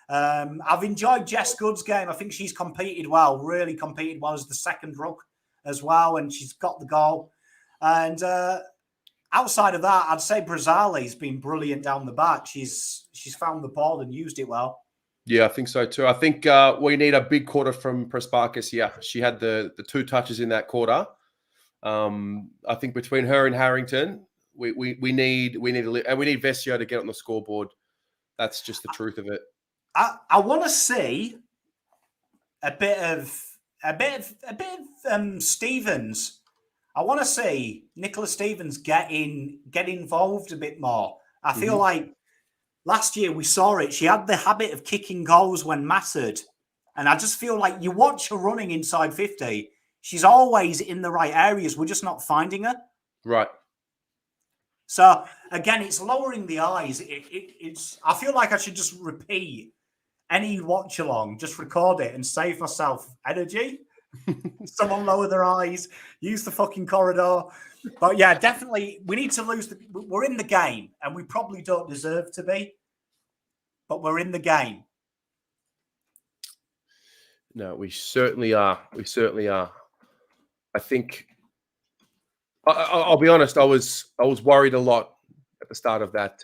S1: I've enjoyed Jess Good's game. I think she's competed well, really competed well as the second ruck as well, and she's got the goal. And outside of that, I'd say Brazali's been brilliant down the back. She's found the ball and used it well.
S2: Yeah, I think so too. I think we need a big quarter from Prespakis. Yeah, she had the 2 touches in that quarter. I think between her and Harrington, we need Vesio to get on the scoreboard. That's just the truth of it.
S1: I want to see a bit of Stevens. I want to see Nicola Stevens get involved a bit more. I feel like last year we saw it. She had the habit of kicking goals when mattered. And I just feel like you watch her running inside 50. She's always in the right areas. We're just not finding her.
S2: Right.
S1: So, again, it's lowering the eyes. I feel like I should just repeat any watch along, just record it and save myself energy. Someone lower their eyes, use the fucking corridor. But yeah, definitely, we need to lose. We're in the game, and we probably don't deserve to be, but we're in the game.
S2: No, we certainly are. We certainly are. I think. I'll be honest. I was worried a lot at the start of that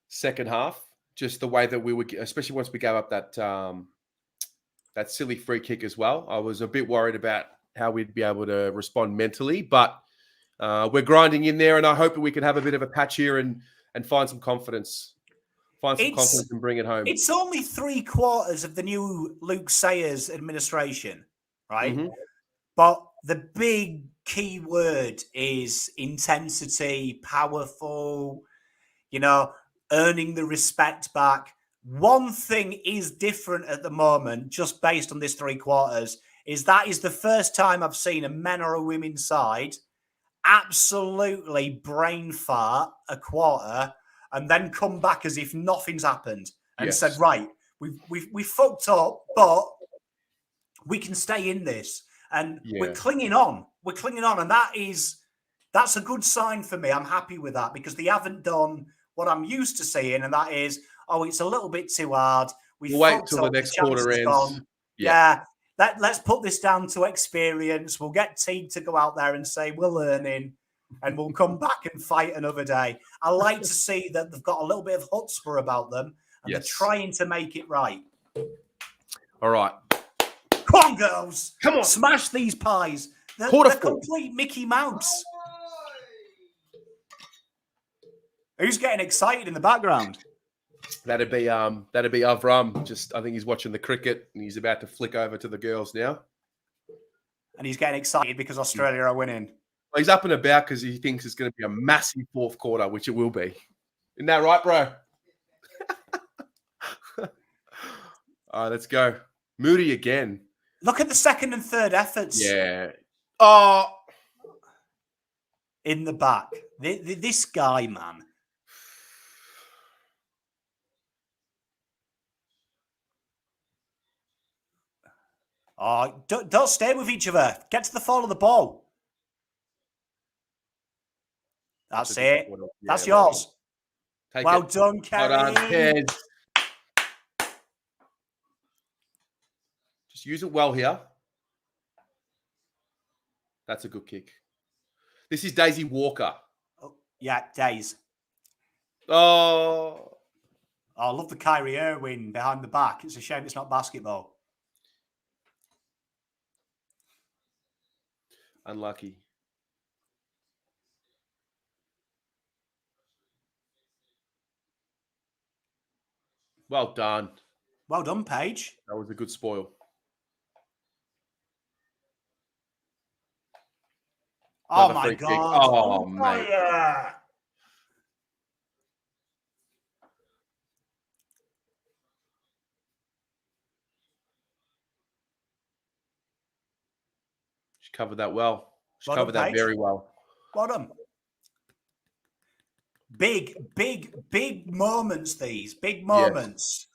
S2: second half. Just the way that we would, especially once we gave up that silly free kick as well. I was a bit worried about how we'd be able to respond mentally, but we're grinding in there, and I hope that we can have a bit of a patch here and find some confidence. Confidence and bring it home.
S1: It's only 3/4 of the new Luke Sayers administration, right? Mm-hmm. But the big key word is intensity, powerful, earning the respect back. One thing is different at the moment, just based on this 3/4, is that is the first time I've seen a men or a women's side absolutely brain fart a quarter and then come back as if nothing's happened and said, right, we fucked up, but we can stay in this. And we're clinging on. We're clinging on. And that's a good sign for me. I'm happy with that because they haven't done what I'm used to seeing, and that is, it's a little bit too hard.
S2: We'll wait till the next quarter ends.
S1: Let's put this down to experience. We'll get Teague to go out there and say, we're learning, and we'll come back and fight another day. I like to see that they've got a little bit of chutzpah about them, and they're trying to make it right.
S2: All right.
S1: Come on, girls.
S2: Come on.
S1: Smash these pies. They're complete Mickey Mouse. Who's getting excited in the background?
S2: That'd be Avram. I think he's watching the cricket and he's about to flick over to the girls now.
S1: and he's getting excited because Australia are winning.
S2: Well, he's up and about because he thinks it's going to be a massive fourth quarter, which it will be. Isn't that right, bro? All right, let's go. Moody again.
S1: Look at the second and third efforts.
S2: Yeah. Oh.
S1: In the back. This guy, man. Oh, don't stay with each other. Get to the fall of the ball. That's it.
S2: Yeah,
S1: That's yours. Well
S2: it.
S1: done, Kerry.
S2: Well done, Kez. Just use it well here. That's a good kick. This is Daisy Walker.
S1: Oh, yeah, Days.
S2: Oh.
S1: I love the Kyrie Irving behind the back. It's a shame it's not basketball.
S2: Unlucky. Well done.
S1: Well done, Paige.
S2: That was a good spoil.
S1: Oh,
S2: Another
S1: my
S2: free kick.
S1: God.
S2: Oh, mate.
S1: Yeah.
S2: She covered that well. She
S1: Well
S2: covered
S1: done,
S2: that
S1: Paige.
S2: very well.
S1: Well done. Big moments, these. Big moments.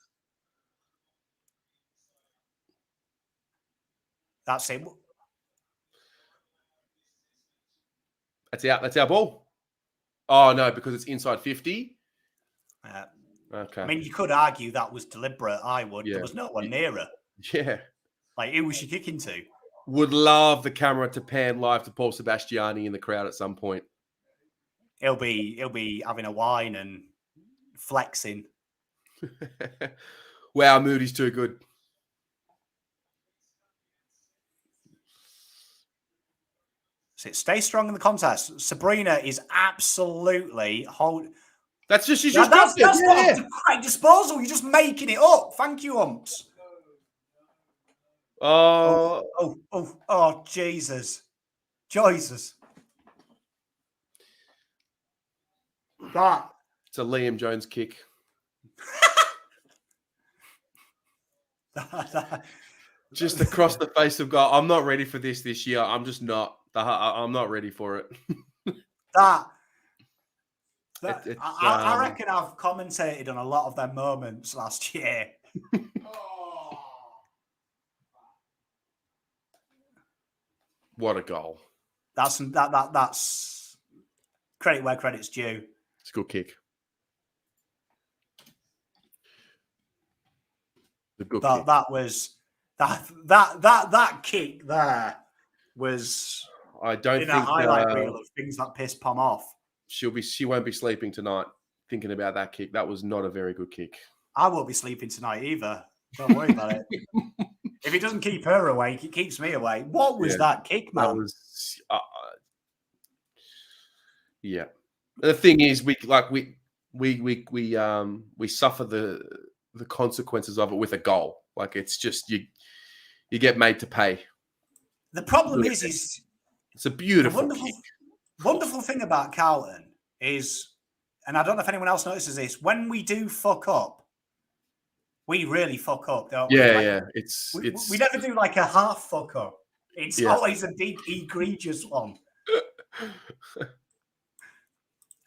S1: That's it.
S2: That's our ball. Oh, no, because it's inside 50. Okay.
S1: I mean, you could argue that was deliberate. I would.
S2: Yeah.
S1: There was no one near her.
S2: Yeah.
S1: Like, who was she kicking to?
S2: Would love the camera to pan live to Paul Sebastiani in the crowd at some point.
S1: He'll be having a wine and flexing.
S2: Wow, Moody's too good.
S1: So stay strong in the contest. Sabrina is absolutely
S2: That's just she's
S1: Yeah,
S2: just
S1: that's
S2: yeah.
S1: not a great disposal. You're just making it up. Thank you, Umps. Oh, Jesus. Jesus. That.
S2: It's a Liam Jones kick. Just across the face of God. I'm not ready for this year. I'm just not. I'm not ready for it.
S1: I reckon I've commentated on a lot of their moments last year.
S2: What a goal.
S1: That's credit where credit's due.
S2: It's a good kick.
S1: That kick there was
S2: I don't
S1: in
S2: think
S1: a highlight reel of things that pissed Pom off.
S2: She won't be sleeping tonight thinking about that kick. That was not a very good kick.
S1: I won't be sleeping tonight either. Don't worry about it. If it doesn't keep her awake, it keeps me awake. What was that kick, man?
S2: That was yeah. The thing is, we suffer the consequences of it with a goal. Like it's just you get made to pay.
S1: The problem is
S2: it's a beautiful kick.
S1: Wonderful thing about Carlton is, and I don't know if anyone else notices this, when we do fuck up, we really fuck up, don't we?
S2: Yeah.
S1: We never do like a half fuck up. It's always a deep, egregious one.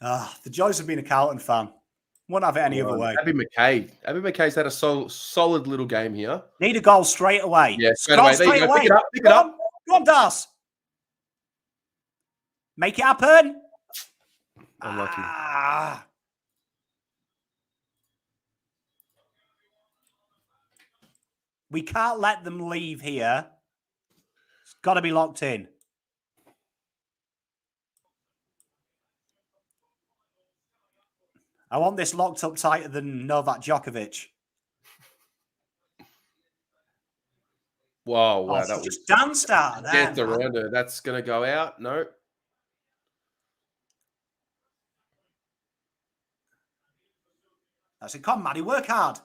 S1: The joys of being a Carlton fan. Wouldn't have it any other way.
S2: Abby McKay's had a solid little game here.
S1: Need a goal straight away.
S2: Yeah, straight away. There you go. Pick it up.
S1: Go on, Das. Make it happen.
S2: Unlucky.
S1: We can't let them leave here. It's got to be locked in. I want this locked up tighter than Novak Djokovic.
S2: Wow, that was
S1: just danced out there.
S2: Get around her. That's going to go out. No.
S1: That's it. Come, Maddie, work hard.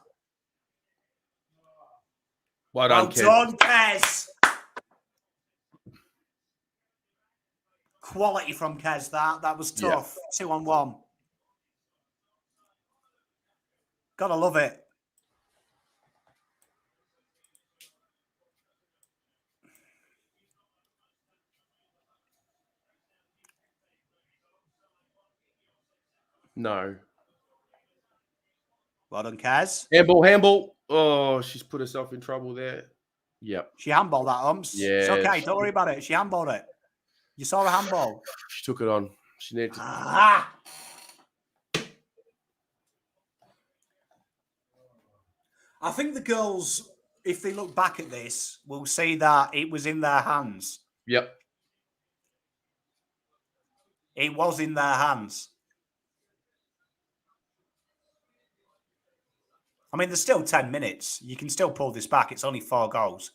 S2: Well done,
S1: Kez. Quality from Kez, that was tough. 2-on-1. Gotta love it.
S2: No.
S1: Well done, Kez.
S2: Handball. Oh, she's put herself in trouble there. Yep.
S1: She handballed that, Umps. It's
S2: Yeah,
S1: okay. Don't worry about it. She handballed it. You saw a handball.
S2: She took it on. She needed to.
S1: Ah! I think the girls, if they look back at this, will see that it was in their hands.
S2: Yep.
S1: It was in their hands. I mean, there's still 10 minutes. You can still pull this back. It's only 4 goals.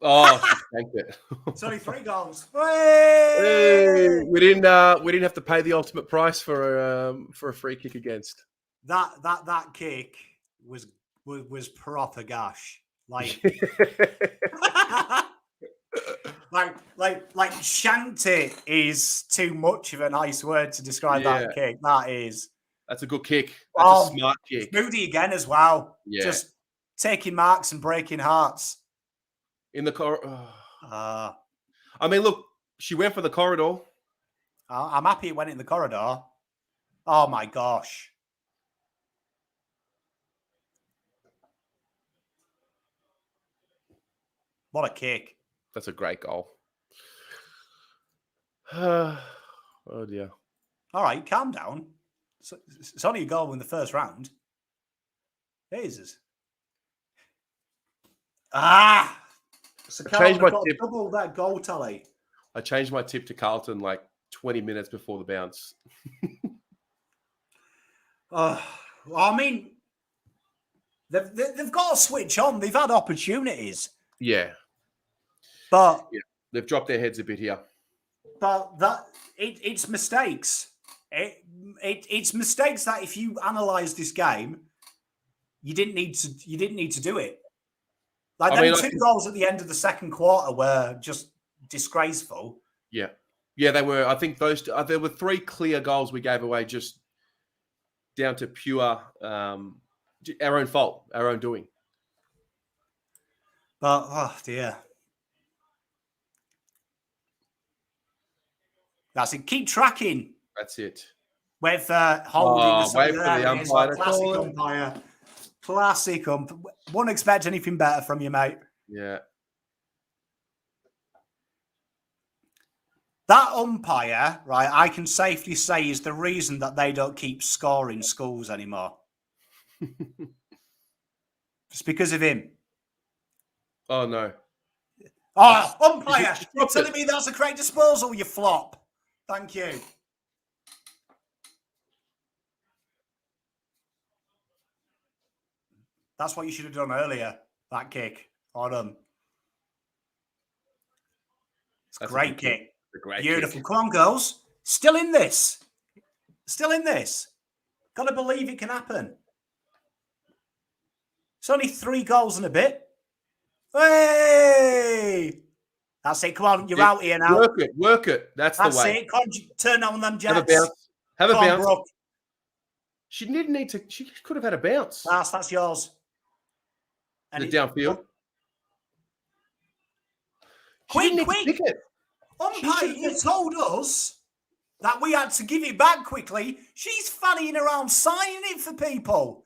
S2: Oh, she tanked it.
S1: It's only 3 goals.
S2: Hey, we didn't have to pay the ultimate price for a free kick against.
S1: That kick was proper gash. Like like shanked it is too much of a nice word to describe that kick.
S2: That's a good kick. That's a smart kick.
S1: Moody again as well.
S2: Yeah.
S1: Just taking marks and breaking hearts.
S2: In the corridor.
S1: I
S2: mean, look, she went for the corridor.
S1: I'm happy it went in the corridor. Oh my gosh. What a kick.
S2: That's a great goal. Oh dear.
S1: All right, calm down. It's only a goal in the first round. Jesus. So Carlton got double that goal tally.
S2: I changed my tip to Carlton like 20 minutes before the bounce.
S1: Well, I mean, they've got to switch on. They've had opportunities.
S2: Yeah.
S1: But
S2: they've dropped their heads a bit here.
S1: But it's mistakes. It's mistakes that if you analyze this game, you didn't need to do it. Like two goals at the end of the second quarter were just disgraceful.
S2: Yeah, they were. I think there were 3 clear goals we gave away just down to pure our own fault, our own doing.
S1: But oh dear. That's it. Keep tracking.
S2: That's it.
S1: With holding
S2: wait for the umpire.
S1: Classic umpire. Classic umpire. Wouldn't expect anything better from you, mate.
S2: Yeah.
S1: That umpire, right, I can safely say is the reason that they don't keep scoring schools anymore. It's because of him.
S2: Oh, no.
S1: Oh, umpire, you're telling me that's a correct disposal, you flop. Thank you. That's what you should have done earlier, that kick. Well done. It's a great kick. Beautiful. Come on, girls. Still in this. Still in this. Got to believe it can happen. It's only 3 goals and a bit. Hey! That's it. Come on, you're out here now.
S2: Work it. That's the way.
S1: That's it. Come on, turn on them jets.
S2: Have a bounce. Have a bounce.
S1: Brooke.
S2: She didn't need to. She could have had a bounce.
S1: That's yours.
S2: And the downfield.
S1: Quick. Umpire, you told us that we had to give it back quickly. She's fannying around signing it for people.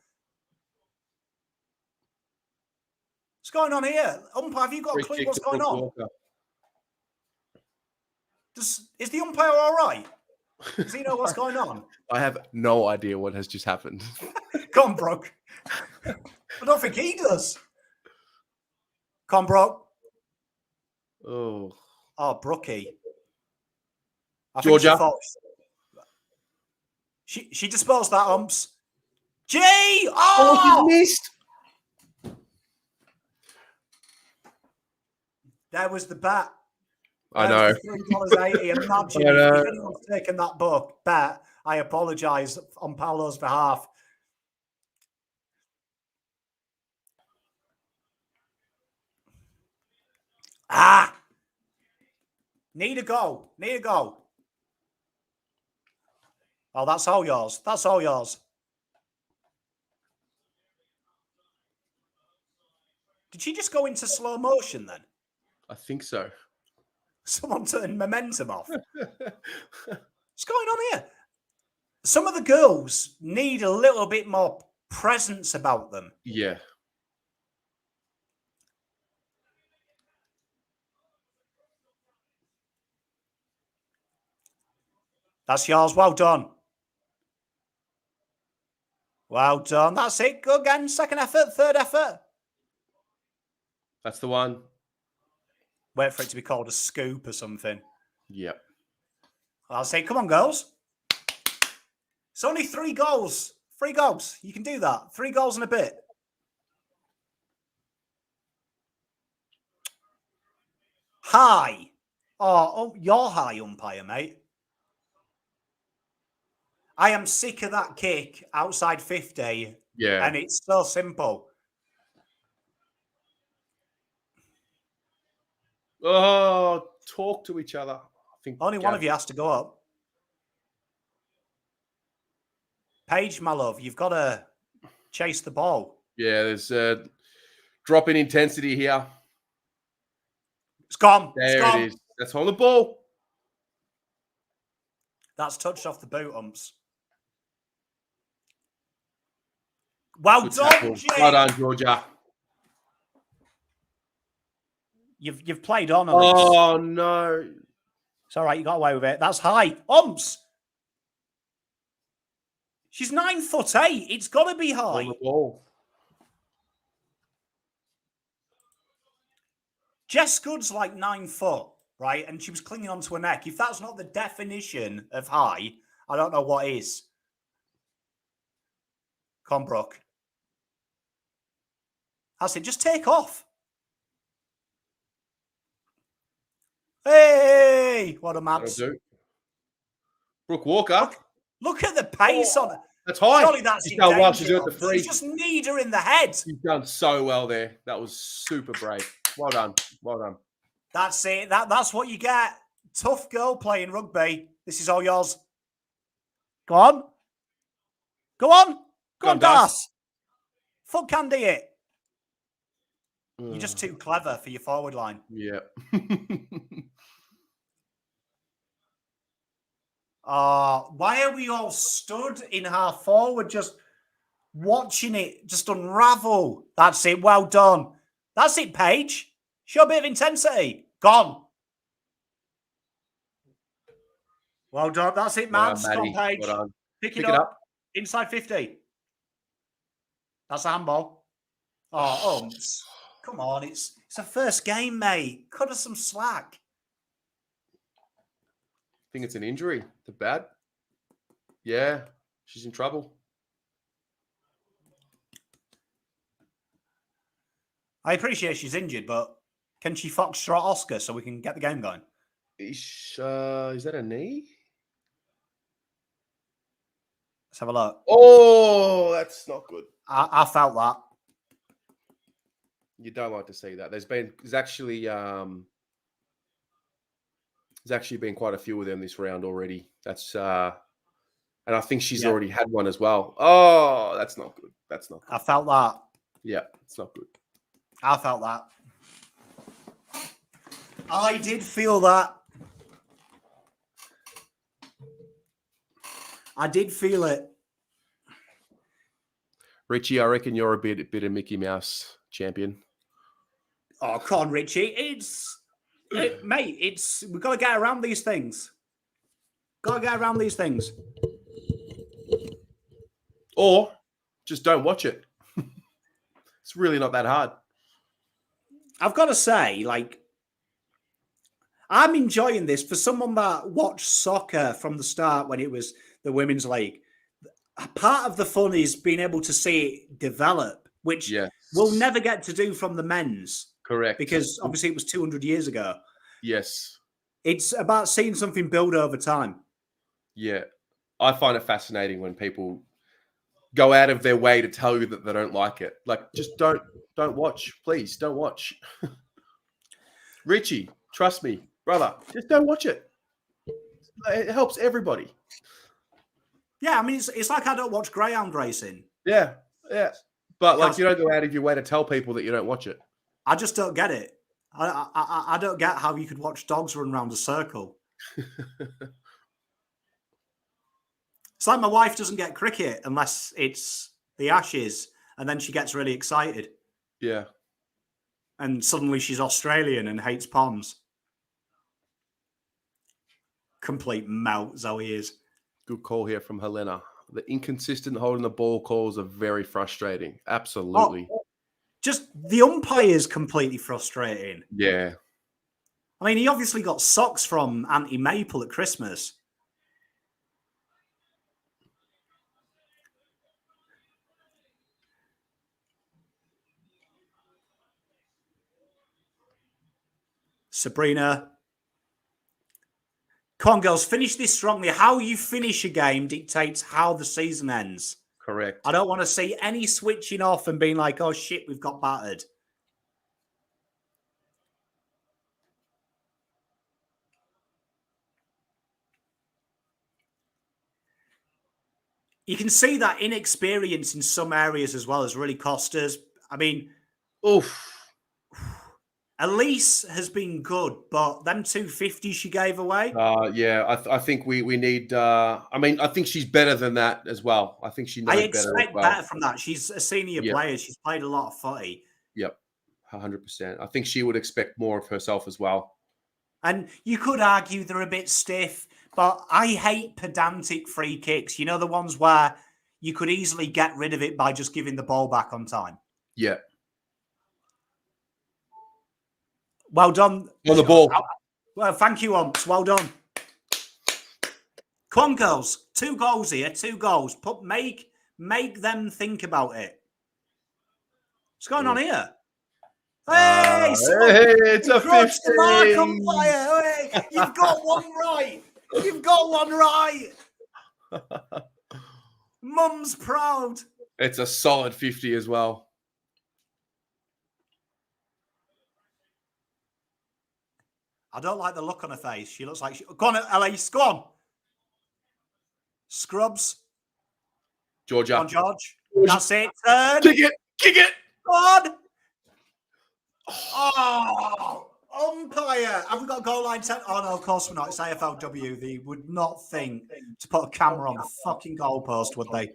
S1: What's going on here? Umpire, have you got a clue what's going on? Is the umpire all right? Does he know what's going on?
S2: I have no idea what has just happened.
S1: Come on, Brooke. I don't think he does. Come on, Brooke. Oh, Brookie.
S2: Georgia.
S1: She disposed that, umps. G! Oh,
S2: she missed.
S1: There was the bet.
S2: I know.
S1: $3.80. Imagine if anyone's taken that bet. I apologise on Paolo's behalf. Need a goal. Need a goal. Oh, that's all yours. That's all yours. Did she just go into slow motion then?
S2: I think so.
S1: Someone turned momentum off. What's going on here? Some of the girls need a little bit more presence about them.
S2: Yeah.
S1: That's yours. Well done. Well done. That's it. Go again. Second effort. Third effort.
S2: That's the one.
S1: Wait for it to be called a scoop or something.
S2: Yep.
S1: I'll say, come on, girls. It's only 3 goals. 3 goals. You can do that. 3 goals and a bit. High. Oh, you're high, umpire, mate. I am sick of that kick outside 50.
S2: Yeah.
S1: And it's so simple.
S2: Oh, talk to each other. I think
S1: Only one of you has to go up. Paige, my love, you've got to chase the ball.
S2: Yeah, there's a drop in intensity here.
S1: It's gone.
S2: There
S1: it's gone.
S2: it is. That's on the ball.
S1: That's touched off the boot umps. Well
S2: Good
S1: done,
S2: tackle.
S1: Jay.
S2: Well done, Georgia.
S1: You've played on, Elise.
S2: Oh, no.
S1: It's all right. You got away with it. That's high. Umps. She's 9'8". It's got to be high.
S2: On the ball.
S1: Jess Good's like 9 foot, right? And she was clinging onto her neck. If that's not the definition of high, I don't know what is. Come on, Brooke. That's it. Just take off. Hey! What a match.
S2: Brooke Walker.
S1: Look at the pace on it.
S2: That's high.
S1: Surely that's
S2: She's done well. She's
S1: danger.
S2: doing the free.
S1: She's just need her in the head.
S2: You've done so well there. That was super brave. Well done. Well done.
S1: That's it. That's what you get. Tough girl playing rugby. This is all yours. Go on. Go on. Go on, Das. Fuck Candy it. You're just too clever for your forward line.
S2: Yeah.
S1: Why are we all stood in half forward just watching it just unravel? That's it. Well done. That's it, Paige. Show a bit of intensity. Gone. Well done. That's it, man.
S2: Well done,
S1: Come on, Paige.
S2: well done.
S1: Pick it up. Inside 50. That's a handball. Oh, come on. It's a first game, mate. Cut us some slack.
S2: I think it's an injury. The bad. Yeah, she's in trouble.
S1: I appreciate she's injured, but can she foxtrot Oscar so we can get the game going?
S2: Is that a knee?
S1: Let's have a look.
S2: Oh, that's not good.
S1: I felt that.
S2: You don't like to see that. There's actually been quite a few of them this round already. That's and I think she's already had one as well. Oh, that's not good. That's not good.
S1: I felt that.
S2: Yeah, it's not good.
S1: I felt that. I did feel that. I did feel it.
S2: Richie, I reckon you're a bit of Mickey Mouse champion.
S1: Oh, come on, Richie. Mate, we've got to get around these things. Got to get around these things.
S2: Or just don't watch it. It's really not that hard.
S1: I've got to say, I'm enjoying this for someone that watched soccer from the start when it was the Women's League. Part of the fun is being able to see it develop, which we'll never get to do from the men's.
S2: Correct.
S1: Because obviously it was 200 years ago.
S2: Yes.
S1: It's about seeing something build over time.
S2: Yeah. I find it fascinating when people go out of their way to tell you that they don't like it. Like, just don't watch. Please, don't watch. Richie, trust me. brother, just don't watch it. It helps everybody.
S1: Yeah, I mean, it's like I don't watch greyhound racing.
S2: Yeah. But like,
S1: Guys-
S2: you don't go out of your way to tell people that you don't watch it.
S1: I just don't get it. I don't get how you could watch dogs run around a circle. It's like my wife doesn't get cricket unless it's the Ashes, and then she gets really excited.
S2: Yeah.
S1: And suddenly she's Australian and hates Poms. Complete melt, Zoe is.
S2: Good call here from Helena. The inconsistent holding the ball calls are very frustrating. Absolutely.
S1: Just the umpire's completely frustrating.
S2: Yeah.
S1: I mean, he obviously got socks from Auntie Maple at Christmas. Sabrina. Come on, girls, finish this strongly. How you finish a game dictates how the season ends.
S2: Correct.
S1: I don't want to see any switching off and being like, oh, shit, we've got battered. You can see that inexperience in some areas as well has really cost us. I mean,
S2: Oof.
S1: Elise has been good, but them 250 she gave away.
S2: Yeah, I think we need. I mean, I think she's better than that as well. I think she knows
S1: I
S2: better.
S1: expect
S2: as well.
S1: better from that. She's a senior player. She's played a lot of footy.
S2: Yep, 100%. I think she would expect more of herself as well.
S1: And you could argue they're a bit stiff, but I hate pedantic free kicks. You know, the ones where you could easily get rid of it by just giving the ball back on time.
S2: Yeah.
S1: Well done.
S2: On the ball.
S1: Well, thank you, Umps. Well done. Come on, girls. 2 goals here. 2 goals. Make them think about it. What's going on here? Hey,
S2: it's a 50.
S1: Hey, you've got one right. You've got one right. Mum's proud.
S2: It's a solid 50 as well.
S1: I don't like the look on her face. She looks like go on, Elise. Go on. Scrubs.
S2: Georgia.
S1: Go on, George. That's it. Turn.
S2: Kick it. Kick it.
S1: Go on. Oh, umpire. Have we got goal line 10? Oh, no, of course we're not. It's AFLW. They would not think to put a camera on the fucking goalpost, would they?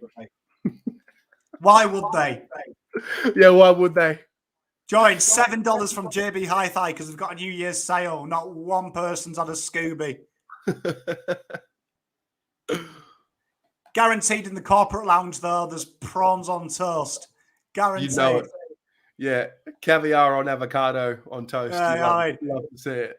S1: Why would they?
S2: Yeah, why would they?
S1: Join $7 from JB Hi-Fi because we've got a New Year's sale. Not one person's had a Scooby. Guaranteed in the corporate lounge, though, there's prawns on toast. Guaranteed.
S2: You know it. Yeah, caviar on avocado on toast.
S1: Yeah,
S2: love to see it.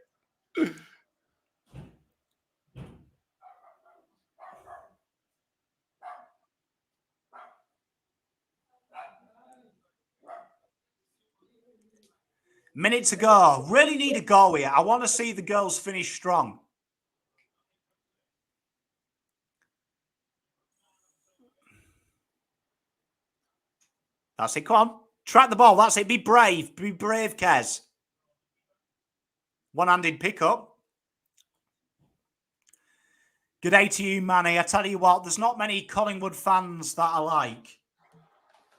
S1: Minute to go. Really need a goal here. I want to see the girls finish strong. That's it. Come on. Track the ball. That's it. Be brave. Be brave, Kez. One-handed pickup. Good day to you, Manny. I tell you what, there's not many Collingwood fans that I like.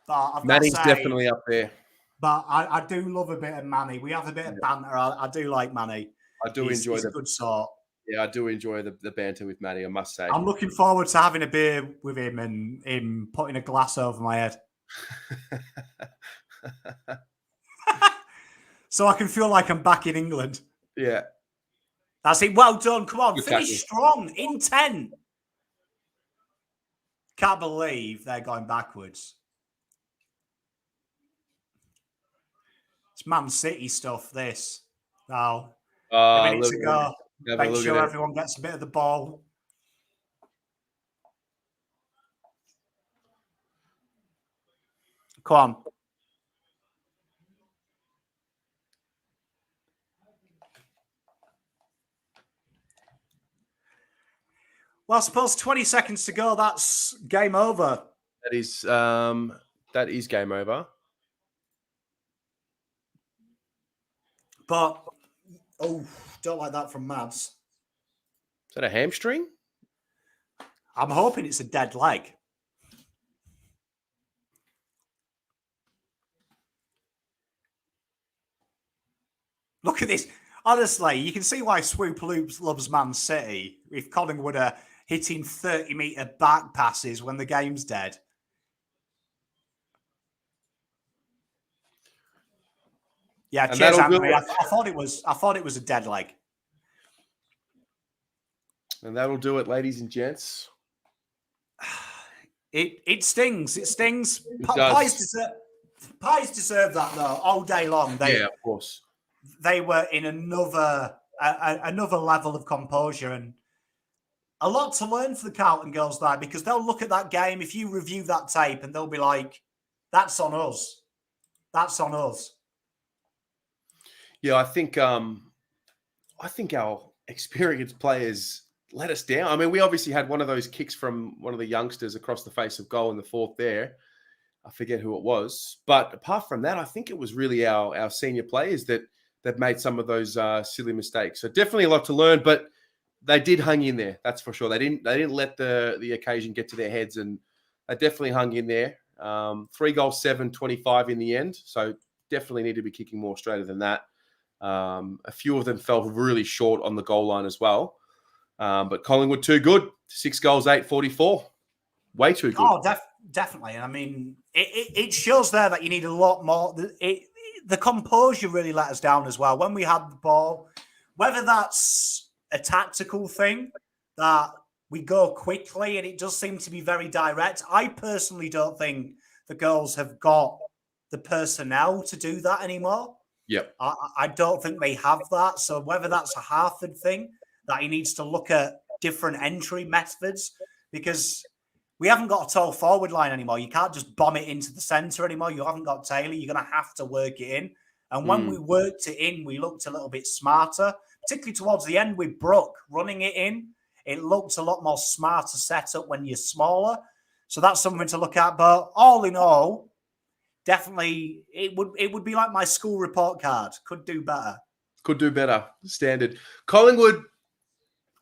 S1: But
S2: Manny's definitely up there.
S1: But I do love a bit of Manny. We have a bit of banter. I do like Manny.
S2: I do enjoy
S1: the good sort.
S2: Yeah, I do enjoy the banter with Manny, I must say.
S1: I'm looking forward to having a beer with him and him putting a glass over my head. So I can feel like I'm back in England.
S2: Yeah.
S1: That's it. Well done. Come on.
S2: Good
S1: Finish
S2: tackle.
S1: strong. In 10. Can't believe they're going backwards. It's Man City stuff, this. Now, a minute to go. Make sure everyone gets a bit of the ball. Come on. Well, I suppose 20 seconds to go. That's game over.
S2: That is game over.
S1: But Oh, don't like that from Mads.
S2: Is that a hamstring?
S1: I'm hoping it's a dead leg. Look at this. Honestly, you can see why Swoop Loops loves Man City. If Collingwood are hitting 30-metre back passes when the game's dead. Yeah,
S2: And
S1: cheers,
S2: that'll do
S1: Anthony.
S2: it.
S1: I thought it was a dead leg.
S2: And that'll do it, ladies and gents.
S1: It stings. It stings.
S2: It does.
S1: Pies deserve that though all day long.
S2: Yeah, of course.
S1: They were in another level of composure, and a lot to learn for the Carlton girls there, because they'll look at that game, if you review that tape, and they'll be like, "That's on us. That's on us."
S2: Yeah, I think our experienced players let us down. I mean, we obviously had one of those kicks from one of the youngsters across the face of goal in the fourth there. I forget who it was. But apart from that, I think it was really our senior players that made some of those silly mistakes. So definitely a lot to learn, but they did hang in there. That's for sure. They didn't let the occasion get to their heads, and they definitely hung in there. 3 goals, 7-25 in the end. So definitely need to be kicking more straighter than that. A few of them fell really short on the goal line as well. But Collingwood too good. 6 goals, 8-44. Way too good.
S1: Oh, definitely. I mean, it shows there that you need a lot more. The composure really let us down as well when we had the ball. Whether that's a tactical thing that we go quickly and it does seem to be very direct. I personally don't think the girls have got the personnel to do that anymore.
S2: Yep.
S1: I don't think they have that. So whether that's a Harford thing, that he needs to look at different entry methods, because we haven't got a tall forward line anymore. You can't just bomb it into the centre anymore. You haven't got Taylor. You're going to have to work it in. And when we worked it in, we looked a little bit smarter, particularly towards the end with Brooke running it in. It looked a lot more smarter setup when you're smaller. So that's something to look at. But all in all, definitely it would be like my school report card. Could do better.
S2: Could do better. Standard. Collingwood,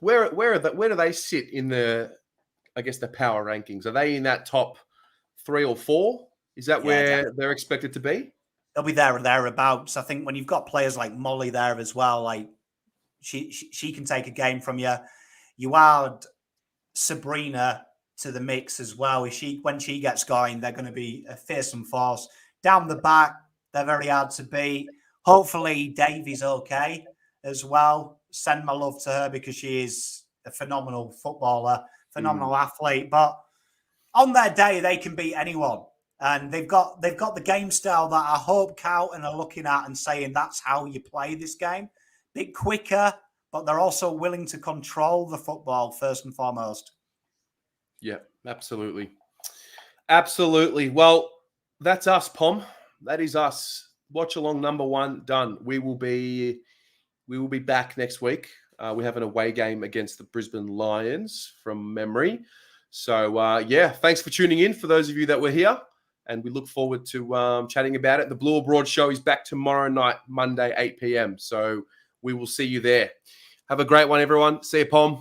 S2: where do they sit in the, I guess, the power rankings? Are they in that top 3 or 4? Is that where
S1: definitely.
S2: they're expected to be?
S1: They'll be there or thereabouts. I think when you've got players like Molly there as well, like she can take a game from you. You add Sabrina to the mix as well. When she gets going, they're going to be a fearsome force. Down the back, they're very hard to beat. Hopefully, Davey's okay as well. Send my love to her, because she is a phenomenal footballer, phenomenal athlete. But on their day, they can beat anyone. And they've got the game style that I hope Carlton are looking at and saying that's how you play this game. Bit quicker, but they're also willing to control the football first and foremost.
S2: Yeah, absolutely. Absolutely. Well, that's us, Pom. That is us. Watch along number 1 done. We will be back next week. We have an away game against the Brisbane Lions from memory. So, thanks for tuning in for those of you that were here. And we look forward to chatting about it. The Blue Abroad show is back tomorrow night, Monday, 8 p.m. So we will see you there. Have a great one, everyone. See you, Pom.